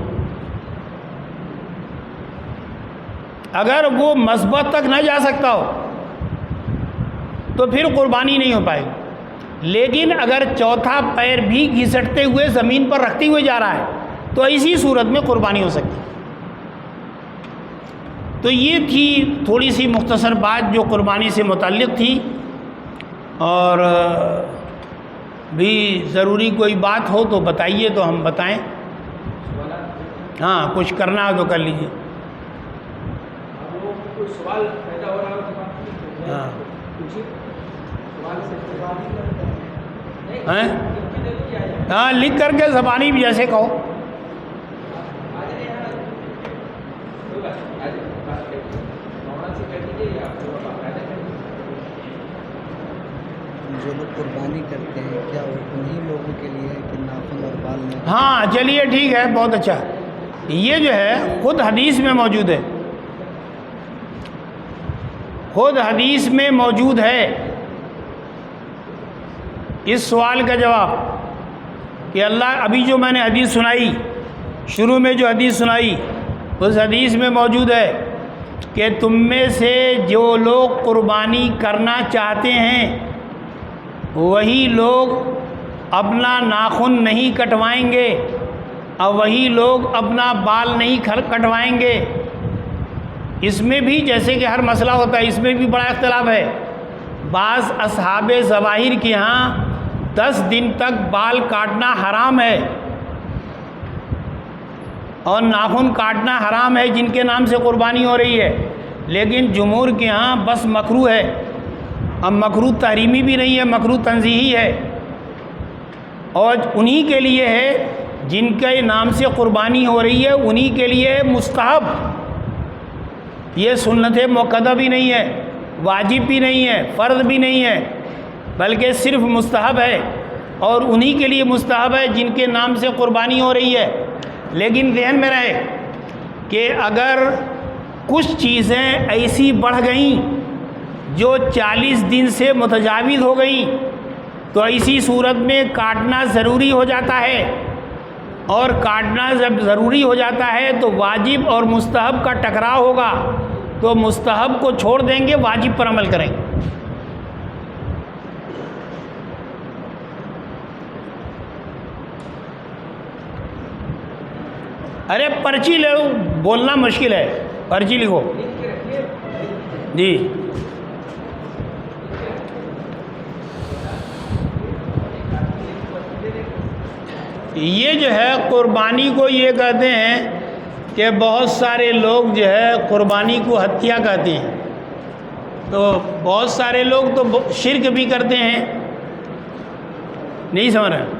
اگر وہ مذبح تک نہ جا سکتا ہو تو پھر قربانی نہیں ہو پائے گی۔ لیکن اگر 4تھا پیر بھی گھسٹتے ہوئے زمین پر رکھتے ہوئے جا رہا ہے تو اسی صورت میں قربانی ہو سکتی ہے۔ تو یہ تھی تھوڑی سی مختصر بات جو قربانی سے متعلق تھی، اور بھی ضروری کوئی بات ہو تو بتائیے تو ہم بتائیں. ہاں کچھ کرنا ہو تو کر لیجیے. سوال پیدا ہو رہا ہاں ہے. ہاں لکھ کر کے زبانی بھی جیسے کہو. جو لوگ قربانی کرتے ہیں کیا وہ انہی لوگوں کے لیے ہے کہ ناخن اور بال میں؟ ہاں چلیے ٹھیک ہے، بہت اچھا. یہ جو ہے خود حدیث میں موجود ہے، خود حدیث میں موجود ہے. اس سوال کا جواب کہ اللہ ابھی جو میں نے حدیث سنائی، شروع میں جو حدیث سنائی، اس حدیث میں موجود ہے کہ تم میں سے جو لوگ قربانی کرنا چاہتے ہیں وہی لوگ اپنا ناخن نہیں کٹوائیں گے اور وہی لوگ اپنا بال نہیں کٹوائیں گے. اس میں بھی جیسے کہ ہر مسئلہ ہوتا ہے، اس میں بھی بڑا اختلاف ہے. بعض اصحاب ظواہر کے ہاں 10 دن تک بال کاٹنا حرام ہے اور ناخن کاٹنا حرام ہے جن کے نام سے قربانی ہو رہی ہے، لیکن جمہور کے ہاں بس مکروہ ہے. اب مکروہ تحریمی بھی نہیں ہے، مکروہ تنزیہی ہے، اور انہی کے لیے ہے جن کے نام سے قربانی ہو رہی ہے، انہی کے لیے مستحب. یہ سنت موقدہ بھی نہیں ہے، واجب بھی نہیں ہے، فرض بھی نہیں ہے، بلکہ صرف مستحب ہے، اور انہی کے لیے مستحب ہے جن کے نام سے قربانی ہو رہی ہے. لیکن ذہن میں رہے کہ اگر کچھ چیزیں ایسی بڑھ گئیں جو 40 دن سے متجاوز ہو گئیں تو ایسی صورت میں کاٹنا ضروری ہو جاتا ہے، اور کاٹنا جب ضروری ہو جاتا ہے تو واجب اور مستحب کا ٹکراؤ ہوگا، تو مستحب کو چھوڑ دیں گے، واجب پر عمل کریں گے. ارے پرچی لے، بولنا مشکل ہے، پرچی لکھو. جی یہ جو ہے قربانی کو یہ کہتے ہیں کہ بہت سارے لوگ جو ہے قربانی کو ہتھیا کہتے ہیں. تو بہت سارے لوگ تو شرک بھی کرتے ہیں. نہیں سمجھ رہے؟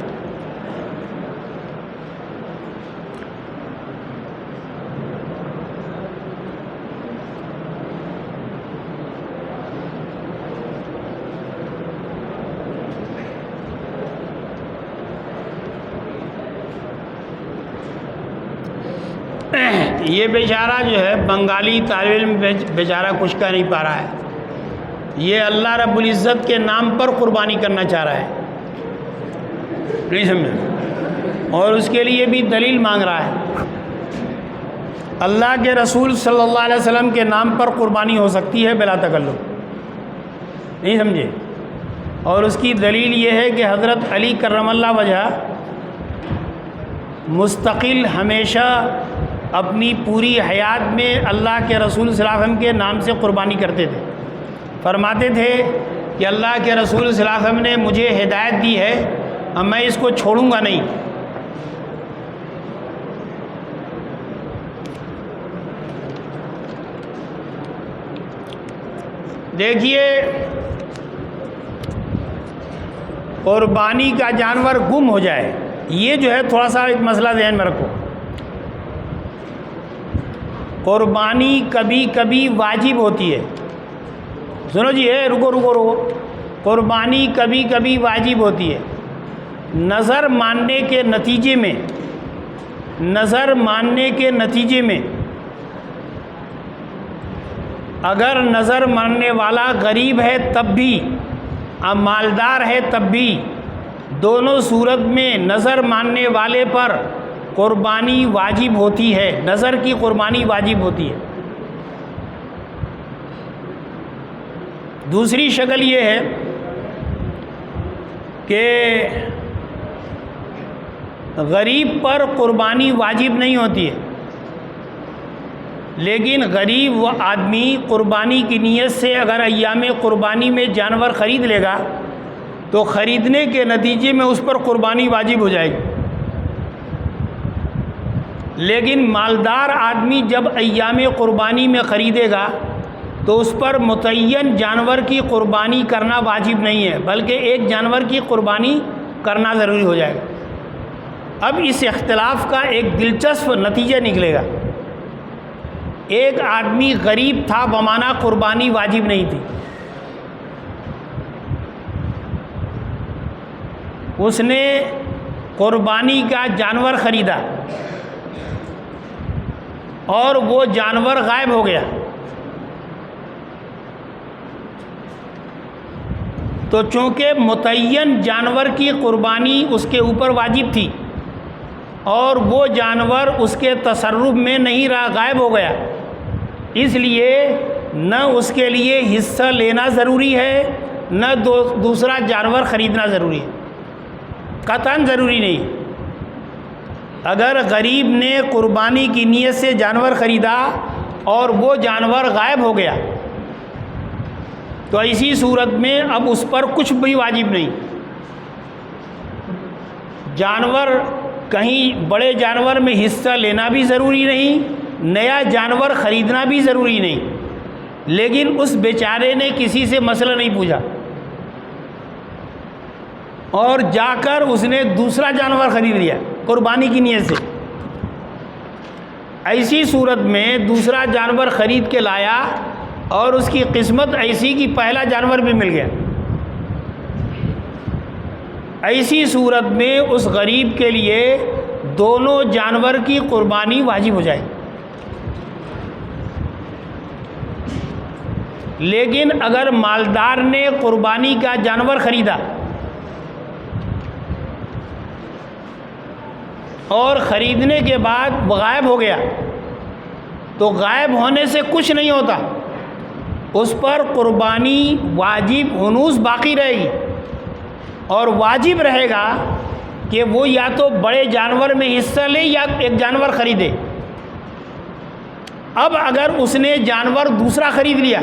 یہ بیچارہ جو ہے بنگالی طالب علم بیچارہ کچھ کہہ نہیں پا رہا ہے. یہ اللہ رب العزت کے نام پر قربانی کرنا چاہ رہا ہے، نہیں سمجھے، اور اس کے لیے بھی دلیل مانگ رہا ہے. اللہ کے رسول صلی اللہ علیہ وسلم کے نام پر قربانی ہو سکتی ہے بلا تکلف، نہیں سمجھے، اور اس کی دلیل یہ ہے کہ حضرت علی کرم اللہ وجہ مستقل ہمیشہ اپنی پوری حیات میں اللہ کے رسول صلی اللہ علیہ وسلم کے نام سے قربانی کرتے تھے. فرماتے تھے کہ اللہ کے رسول صلی اللہ علیہ وسلم نے مجھے ہدایت دی ہے اور میں اس کو چھوڑوں گا نہیں. دیکھیے قربانی کا جانور گم ہو جائے، یہ جو ہے تھوڑا سا ایک مسئلہ ذہن میں رکھو. قربانی کبھی کبھی واجب ہوتی ہے. سنو جی، رکو. قربانی کبھی کبھی واجب ہوتی ہے نظر ماننے کے نتیجے میں. اگر نظر ماننے والا غریب ہے تب بھی اور مالدار ہے تب بھی، دونوں صورت میں نظر ماننے والے پر قربانی واجب ہوتی ہے، نظر کی قربانی واجب ہوتی ہے. دوسری شکل یہ ہے کہ غریب پر قربانی واجب نہیں ہوتی ہے، لیکن غریب وہ آدمی قربانی کی نیت سے اگر ایام قربانی میں جانور خرید لے گا تو خریدنے کے نتیجے میں اس پر قربانی واجب ہو جائے گی۔ لیکن مالدار آدمی جب ایام قربانی میں خریدے گا تو اس پر متعین جانور کی قربانی کرنا واجب نہیں ہے، بلکہ ایک جانور کی قربانی کرنا ضروری ہو جائے گا۔ اب اس اختلاف کا ایک دلچسپ نتیجہ نکلے گا۔ ایک آدمی غریب تھا بمعنی قربانی واجب نہیں تھی، اس نے قربانی کا جانور خریدا اور وہ جانور غائب ہو گیا، تو چونکہ متعین جانور کی قربانی اس کے اوپر واجب تھی اور وہ جانور اس کے تصرف میں نہیں رہا، غائب ہو گیا، اس لیے نہ اس کے لیے حصہ لینا ضروری ہے نہ دوسرا جانور خریدنا ضروری ہے، قطعاً ضروری نہیں۔ اگر غریب نے قربانی کی نیت سے جانور خریدا اور وہ جانور غائب ہو گیا تو ایسی صورت میں اب اس پر کچھ بھی واجب نہیں۔ جانور کہیں بڑے جانور میں حصہ لینا بھی ضروری نہیں، نیا جانور خریدنا بھی ضروری نہیں، لیکن اس بیچارے نے کسی سے مسئلہ نہیں پوچھا اور جا کر اس نے دوسرا جانور خرید لیا قربانی کی نیت سے۔ ایسی صورت میں دوسرا جانور خرید کے لایا اور اس کی قسمت ایسی کہ پہلا جانور بھی مل گیا، ایسی صورت میں اس غریب کے لیے دونوں جانور کی قربانی واجب ہو جائے۔ لیکن اگر مالدار نے قربانی کا جانور خریدا اور خریدنے کے بعد غائب ہو گیا تو غائب ہونے سے کچھ نہیں ہوتا، اس پر قربانی واجب ہنوز باقی رہے گی، اور واجب رہے گا کہ وہ یا تو بڑے جانور میں حصہ لے یا ایک جانور خریدے۔ اب اگر اس نے جانور دوسرا خرید لیا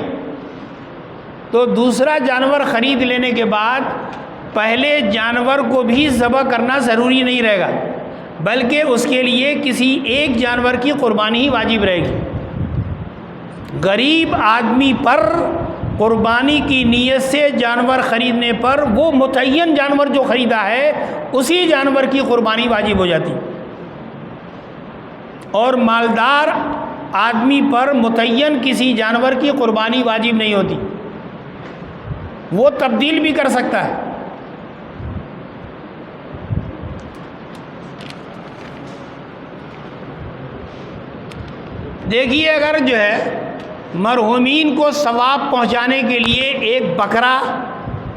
تو دوسرا جانور خرید لینے کے بعد پہلے جانور کو بھی ذبح کرنا ضروری نہیں رہے گا، بلکہ اس کے لیے کسی ایک جانور کی قربانی ہی واجب رہے گی۔ غریب آدمی پر قربانی کی نیت سے جانور خریدنے پر وہ متعین جانور جو خریدا ہے اسی جانور کی قربانی واجب ہو جاتی، اور مالدار آدمی پر متعین کسی جانور کی قربانی واجب نہیں ہوتی، وہ تبدیل بھی کر سکتا ہے۔ دیکھیے، اگر جو ہے مرحومین کو ثواب پہنچانے کے لیے ایک بکرا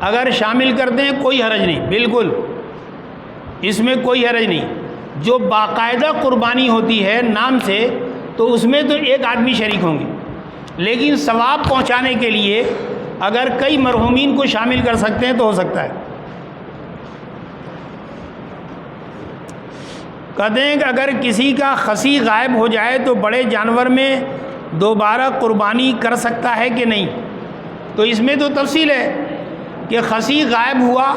اگر شامل کر دیں کوئی حرج نہیں، بالکل اس میں کوئی حرج نہیں۔ جو باقاعدہ قربانی ہوتی ہے نام سے تو اس میں تو ایک آدمی شریک ہوں گے، لیکن ثواب پہنچانے کے لیے اگر کئی مرحومین کو شامل کر سکتے ہیں تو ہو سکتا ہے۔ کہتے ہیں کہ اگر کسی کا خصی غائب ہو جائے تو بڑے جانور میں دوبارہ قربانی کر سکتا ہے کہ نہیں، تو اس میں تو تفصیل ہے کہ خصی غائب ہوا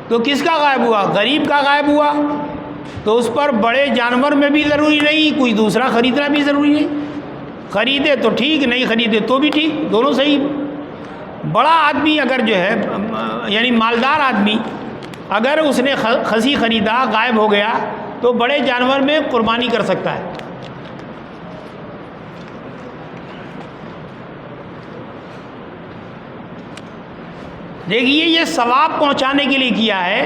تو کس کا غائب ہوا؟ غریب کا غائب ہوا، تو اس پر بڑے جانور میں بھی ضروری نہیں، کوئی دوسرا خریدنا بھی ضروری نہیں، خریدے تو ٹھیک، نہیں خریدے تو بھی ٹھیک، دونوں صحیح۔ بڑا آدمی اگر جو ہے یعنی مالدار آدمی اگر اس نے خصی خریدا غائب ہو گیا تو بڑے جانور میں قربانی کر سکتا ہے۔ دیکھیے، یہ ثواب پہنچانے کے لیے کیا ہے،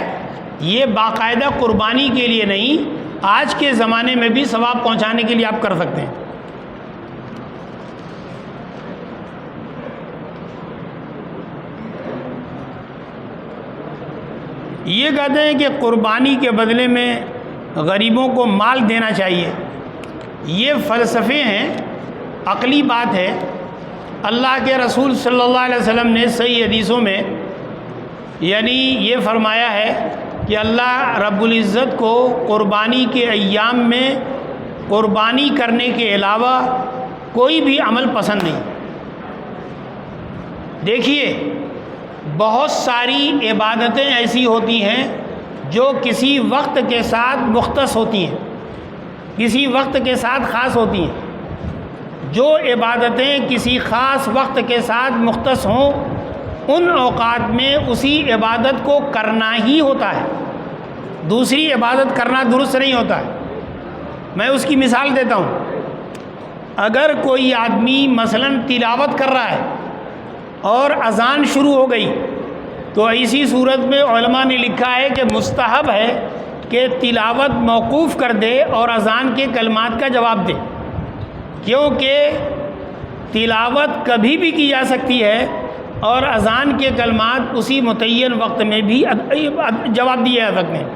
یہ باقاعدہ قربانی کے لیے نہیں، آج کے زمانے میں بھی ثواب پہنچانے کے لیے آپ کر سکتے ہیں۔ یہ کہتے ہیں کہ قربانی کے بدلے میں غریبوں کو مال دینا چاہیے، یہ فلسفے ہیں، عقلی بات ہے۔ اللہ کے رسول صلی اللہ علیہ وسلم نے صحیح حدیثوں میں یعنی یہ فرمایا ہے کہ اللہ رب العزت کو قربانی کے ایام میں قربانی کرنے کے علاوہ کوئی بھی عمل پسند نہیں۔ دیکھیے، بہت ساری عبادتیں ایسی ہوتی ہیں جو کسی وقت کے ساتھ مختص ہوتی ہیں، کسی وقت کے ساتھ خاص ہوتی ہیں۔ جو عبادتیں کسی خاص وقت کے ساتھ مختص ہوں، ان اوقات میں اسی عبادت کو کرنا ہی ہوتا ہے، دوسری عبادت کرنا درست نہیں ہوتا ہے۔ میں اس کی مثال دیتا ہوں۔ اگر کوئی آدمی مثلاً تلاوت کر رہا ہے اور اذان شروع ہو گئی، تو ایسی صورت میں علماء نے لکھا ہے کہ مستحب ہے کہ تلاوت موقوف کر دے اور اذان کے کلمات کا جواب دے، کیونکہ تلاوت کبھی بھی کی جا سکتی ہے اور اذان کے کلمات اسی متعین وقت میں بھی جواب دیے جا سکتے ہیں۔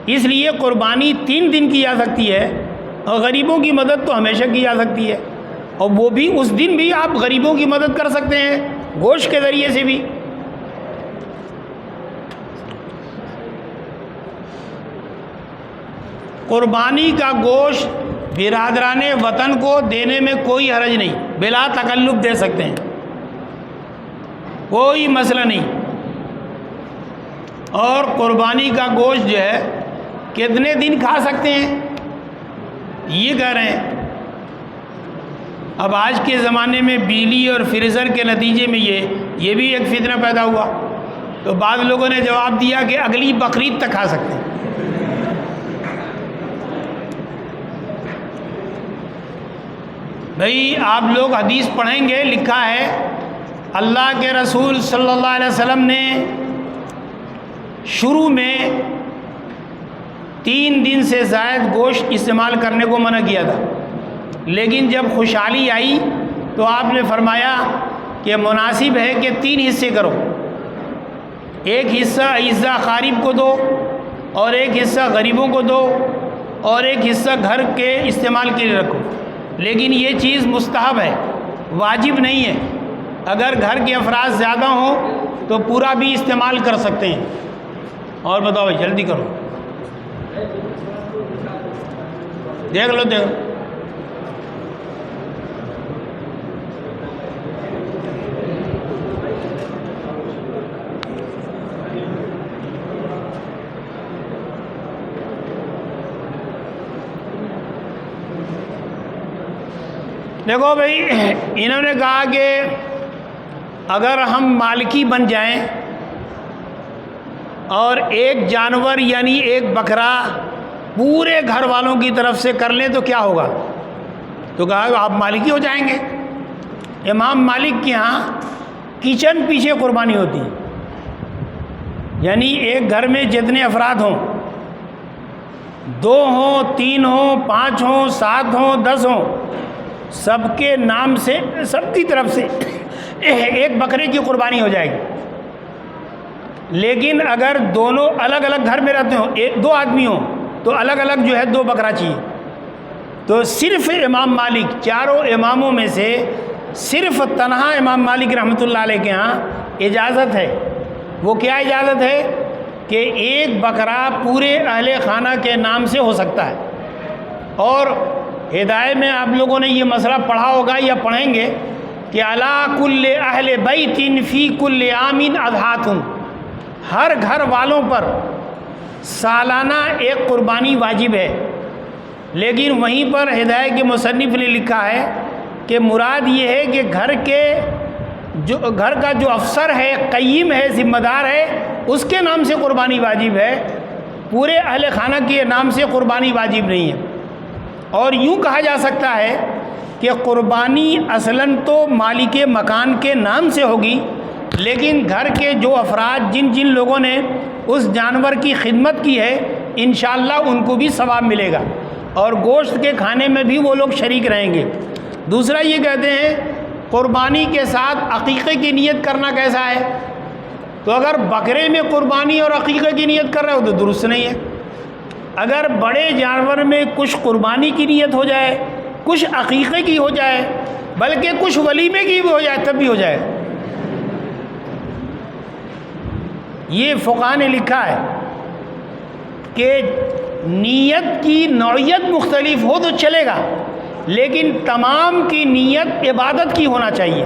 اس لیے قربانی 3 دن کی جا سکتی ہے، اور غریبوں کی مدد تو ہمیشہ کی جا سکتی ہے، اور وہ بھی اس دن بھی آپ غریبوں کی مدد کر سکتے ہیں گوشت کے ذریعے سے بھی۔ قربانی کا گوشت برادران وطن کو دینے میں کوئی حرج نہیں، بلا تکلف دے سکتے ہیں، کوئی مسئلہ نہیں۔ اور قربانی کا گوشت جو ہے کتنے دن کھا سکتے ہیں یہ کہہ رہے ہیں۔ اب آج کے زمانے میں بجلی اور فریزر کے نتیجے میں یہ بھی ایک فتنہ پیدا ہوا، تو بعض لوگوں نے جواب دیا کہ اگلی بقرعید تک کھا سکتے ہیں۔ بھئی آپ لوگ حدیث پڑھیں گے، لکھا ہے اللہ کے رسول صلی اللہ علیہ وسلم نے شروع میں 3 دن سے زائد گوشت استعمال کرنے کو منع کیا تھا، لیکن جب خوشحالی آئی تو آپ نے فرمایا کہ مناسب ہے کہ 3 حصے کرو، ایک حصہ عیسیٰ اقارب کو دو، اور ایک حصہ غریبوں کو دو، اور ایک حصہ گھر کے استعمال کے لیے رکھو۔ لیکن یہ چیز مستحب ہے، واجب نہیں ہے۔ اگر گھر کے افراد زیادہ ہوں تو پورا بھی استعمال کر سکتے ہیں۔ اور بتاؤ بھائی، جلدی کرو، دیکھ لو۔ دیکھو بھائی، انہوں نے کہا کہ اگر ہم مالکی بن جائیں اور ایک جانور یعنی ایک بکرا پورے گھر والوں کی طرف سے کر لیں تو کیا ہوگا؟ تو کہا آپ مالکی ہو جائیں گے۔ امام مالک کے ہاں کچن پیچھے قربانی ہوتی ہے، یعنی ایک گھر میں جتنے افراد ہوں، 2 ہوں، 3 ہوں، 5 ہوں، 7 ہوں، 10 ہوں، سب کے نام سے، سب کی طرف سے ایک بکرے کی قربانی ہو جائے گی۔ لیکن اگر دونوں الگ الگ گھر میں رہتے ہوں، 2 آدمی ہوں، تو الگ الگ جو ہے 2 بکرا چاہیے۔ تو صرف امام مالک، چاروں اماموں میں سے صرف تنہا امام مالک رحمۃ اللہ علیہ کے ہاں اجازت ہے۔ وہ کیا اجازت ہے؟ کہ ایک بکرا پورے اہل خانہ کے نام سے ہو سکتا ہے۔ اور ہدایت میں آپ لوگوں نے یہ مسئلہ پڑھا ہوگا یا پڑھیں گے کہ علی کل اہل بیت فی کل عام اضحیٰ، ہر گھر والوں پر سالانہ ایک قربانی واجب ہے۔ لیکن وہیں پر ہدایت کے مصنف نے لکھا ہے کہ مراد یہ ہے کہ گھر کا جو افسر ہے، قیم ہے، ذمہ دار ہے، اس کے نام سے قربانی واجب ہے، پورے اہل خانہ کے نام سے قربانی واجب نہیں ہے۔ اور یوں کہا جا سکتا ہے کہ قربانی اصلاً تو مالک مکان کے نام سے ہوگی، لیکن گھر کے جو افراد جن لوگوں نے اس جانور کی خدمت کی ہے، انشاءاللہ ان کو بھی ثواب ملے گا، اور گوشت کے کھانے میں بھی وہ لوگ شریک رہیں گے۔ دوسرا یہ کہتے ہیں قربانی کے ساتھ عقیقے کی نیت کرنا کیسا ہے؟ تو اگر بکرے میں قربانی اور عقیقے کی نیت کر رہے ہو تو درست نہیں ہے۔ اگر بڑے جانور میں کچھ قربانی کی نیت ہو جائے، کچھ عقیقے کی ہو جائے، بلکہ کچھ ولیمے کی بھی ہو جائے، تب بھی ہو جائے۔ یہ فقہاء نے لکھا ہے کہ نیت کی نوعیت مختلف ہو تو چلے گا، لیکن تمام کی نیت عبادت کی ہونا چاہیے.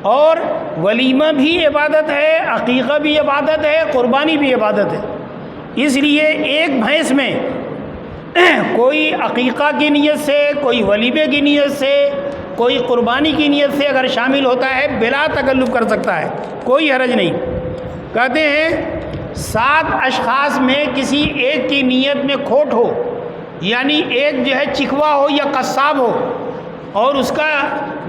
اور ولیمہ بھی عبادت ہے، عقیقہ بھی عبادت ہے، قربانی بھی عبادت ہے. اس لیے ایک بھینس میں کوئی عقیقہ کی نیت سے، کوئی ولیمے کی نیت سے، کوئی قربانی کی نیت سے اگر شامل ہوتا ہے بلا تکلف کر سکتا ہے، کوئی حرج نہیں. کہتے ہیں 7 اشخاص میں کسی ایک کی نیت میں کھوٹ ہو، یعنی ایک جو ہے چکوا ہو یا قصاب ہو، اور اس کا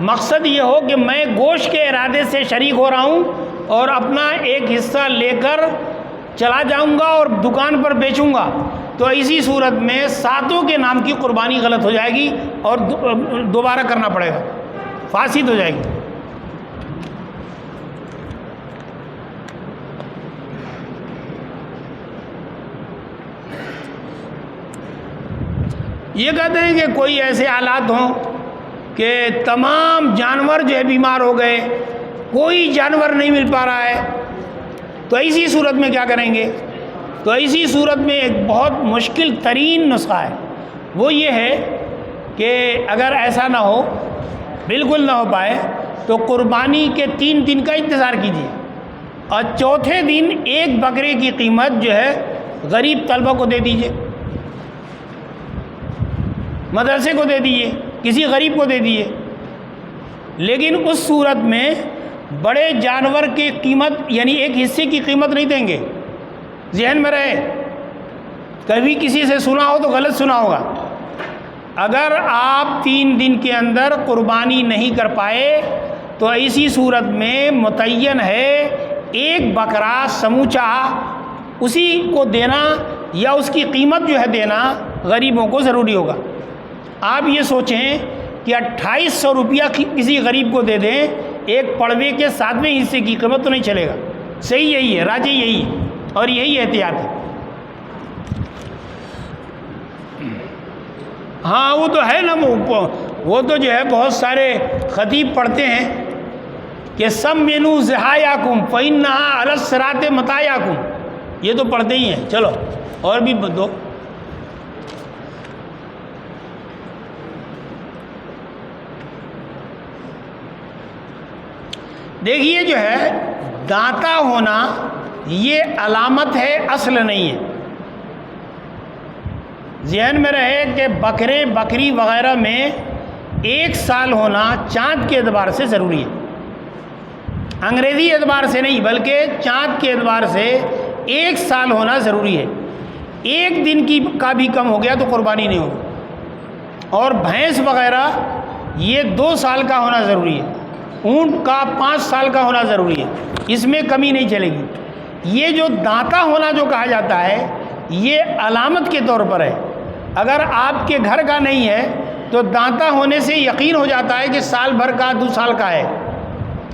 مقصد یہ ہو کہ میں گوشت کے ارادے سے شریک ہو رہا ہوں اور اپنا ایک حصہ لے کر چلا جاؤں گا اور دکان پر بیچوں گا، تو اسی صورت میں 7 کے نام کی قربانی غلط ہو جائے گی اور دوبارہ کرنا پڑے گا، فاسد ہو جائے گی. یہ کہتے ہیں کہ کوئی ایسے حالات ہوں کہ تمام جانور جو ہے بیمار ہو گئے، کوئی جانور نہیں مل پا رہا ہے، تو ایسی صورت میں کیا کریں گے؟ تو ایسی صورت میں ایک بہت مشکل ترین نسخہ ہے، وہ یہ ہے کہ اگر ایسا نہ ہو، بالکل نہ ہو پائے، تو قربانی کے 3 دن کا انتظار کیجیے اور چوتھے دن ایک بکرے کی قیمت جو ہے غریب طلبہ کو دے دیجیے، مدرسے کو دے دیجیے، کسی غریب کو دے دیجیے. لیکن اس صورت میں بڑے جانور کی قیمت یعنی ایک حصے کی قیمت نہیں دیں گے. ذہن میں رہے، کبھی کسی سے سنا ہو تو غلط سنا ہوگا. اگر آپ 3 دن کے اندر قربانی نہیں کر پائے تو ایسی صورت میں متعین ہے ایک بکرا سموچا اسی کو دینا یا اس کی قیمت جو ہے دینا غریبوں کو ضروری ہوگا. آپ یہ سوچیں کہ 2800 روپیہ کسی غریب کو دے دیں، ایک پڑوے کے 7ویں حصے کی قیمت تو نہیں چلے گا. صحیح یہی ہے، راجح یہی ہے اور یہی احتیاط ہے. ہاں وہ تو ہے نا، وہ تو جو ہے بہت سارے خطیب پڑھتے ہیں کہ سمّنوا ضحایاکم فإنھا علی الصراط مطایاکم، یہ تو پڑھتے ہی ہیں. چلو اور بھی دو. دیکھیے جو ہے دانتا ہونا یہ علامت ہے، اصل نہیں ہے. ذہن میں رہے کہ بکرے بکری وغیرہ میں 1 سال ہونا چاند کے اعتبار سے ضروری ہے، انگریزی اعتبار سے نہیں بلکہ چاند کے اعتبار سے 1 سال ہونا ضروری ہے. 1 دن کا بھی کم ہو گیا تو قربانی نہیں ہوگی. اور بھینس وغیرہ یہ 2 سال کا ہونا ضروری ہے، اونٹ کا 5 سال کا ہونا ضروری ہے، اس میں کمی نہیں چلے گی. یہ جو دانتا ہونا جو کہا جاتا ہے یہ علامت کے طور پر ہے. اگر آپ کے گھر کا نہیں ہے تو دانتا ہونے سے یقین ہو جاتا ہے کہ سال بھر کا 2 سال کا ہے.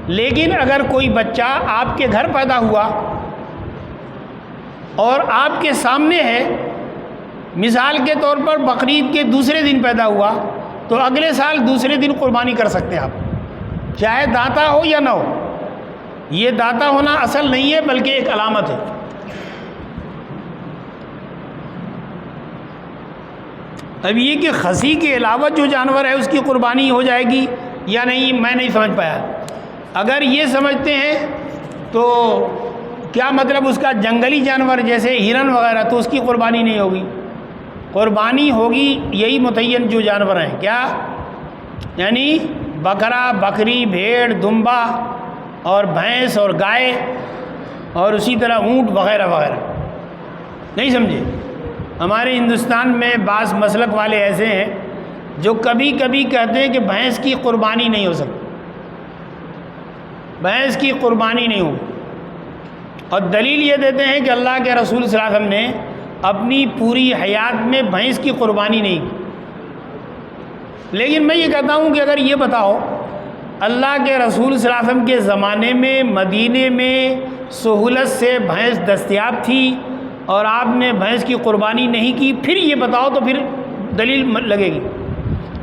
لیکن اگر کوئی بچہ آپ کے گھر پیدا ہوا اور آپ کے سامنے ہے، مثال کے طور پر بقرعید کے دوسرے دن پیدا ہوا، تو اگلے سال دوسرے دن قربانی کر سکتے ہیں آپ، چاہے دانتا ہو یا نہ ہو. یہ دانتا ہونا اصل نہیں ہے بلکہ ایک علامت ہے. اب یہ کہ خصی کے علاوہ جو جانور ہے اس کی قربانی ہو جائے گی یا نہیں، میں نہیں سمجھ پایا. اگر یہ سمجھتے ہیں تو کیا مطلب اس کا جنگلی جانور جیسے ہرن وغیرہ تو اس کی قربانی نہیں ہوگی؟ قربانی ہوگی یہی متعین جو جانور ہیں، کیا یعنی بکرا، بکری، بھیڑ، دمبا اور بھینس اور گائے اور اسی طرح اونٹ وغیرہ وغیرہ. نہیں سمجھے؟ ہمارے ہندوستان میں بعض مسلک والے ایسے ہیں جو کبھی کبھی کہتے ہیں کہ بھینس کی قربانی نہیں ہو سکتی، بھینس کی قربانی نہیں ہوگی، اور دلیل یہ دیتے ہیں کہ اللہ کے رسول صلی اللہ علیہ وسلم نے اپنی پوری حیات میں بھینس کی قربانی نہیں کی. لیکن میں یہ کہتا ہوں کہ اگر یہ بتاؤ اللہ کے رسول صلی اللہ علیہ وسلم کے زمانے میں مدینے میں سہولت سے بھینس دستیاب تھی اور آپ نے بھینس کی قربانی نہیں کی، پھر یہ بتاؤ تو پھر دلیل لگے گی.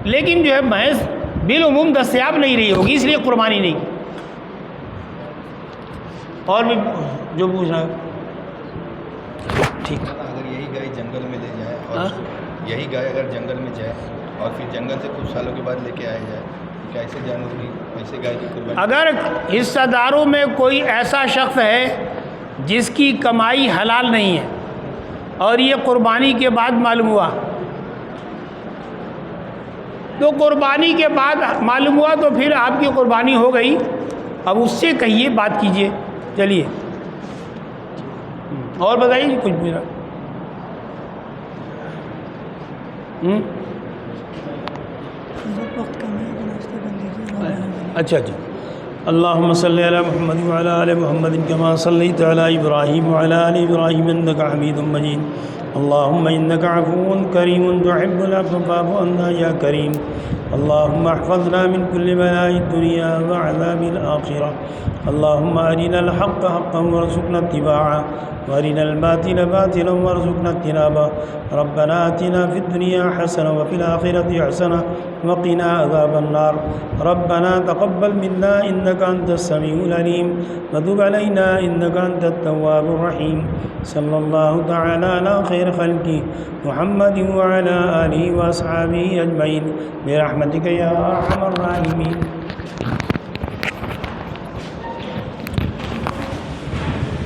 لیکن جو ہے بھینس بالعموم دستیاب نہیں رہی ہوگی، اس لیے قربانی نہیں کی. اور بھی جو پوچھ رہا ہے ٹھیک ہے. اگر یہی گائے جنگل میں لے جائے اور یہی گائے اگر جنگل میں جائے اور پھر جنگل سے کچھ سالوں کے بعد لے کے آیا جائے، کیا ایسے جانور کی ایسے گائے کی قربانی؟ اگر حصہ داروں میں کوئی ایسا شخص ہے جس کی کمائی حلال نہیں ہے اور یہ قربانی کے بعد معلوم ہوا، تو قربانی کے بعد معلوم ہوا تو پھر آپ کی قربانی ہو گئی، اب اس سے کہیے، بات کیجئے۔ چلیے اور بتائیے کچھ میرا۔ اچھا جی، اللہم صلی علی محمد وعلی آل محمد کما صلیت علی ابراہیم وعلی آل ابراہیم انک حمید مجید، اللہم انک عفو کریم تحب العفو فاعف عنا یا کریم، اللہم احفظنا من کل بلاء الدنیا وعذاب الآخرہ، اللہم ارنا الحق حقا وارزقنا اتباعہ وارنا الباطل باطلا وارزقنا اجتنابہ، ربنا آتنا فی الدنیا حسنہ وفی الآخرۃ حسنہ وقنا عذاب النار، ربنا تقبل منا انک انت السمیع العلیم وتب علینا انک انت التواب الرحیم، صلی اللہ تعالی علی خیر خلقہ محمد وعلی آلہ واصحابہ اجمعین برحمتک یا ارحم الراحمین۔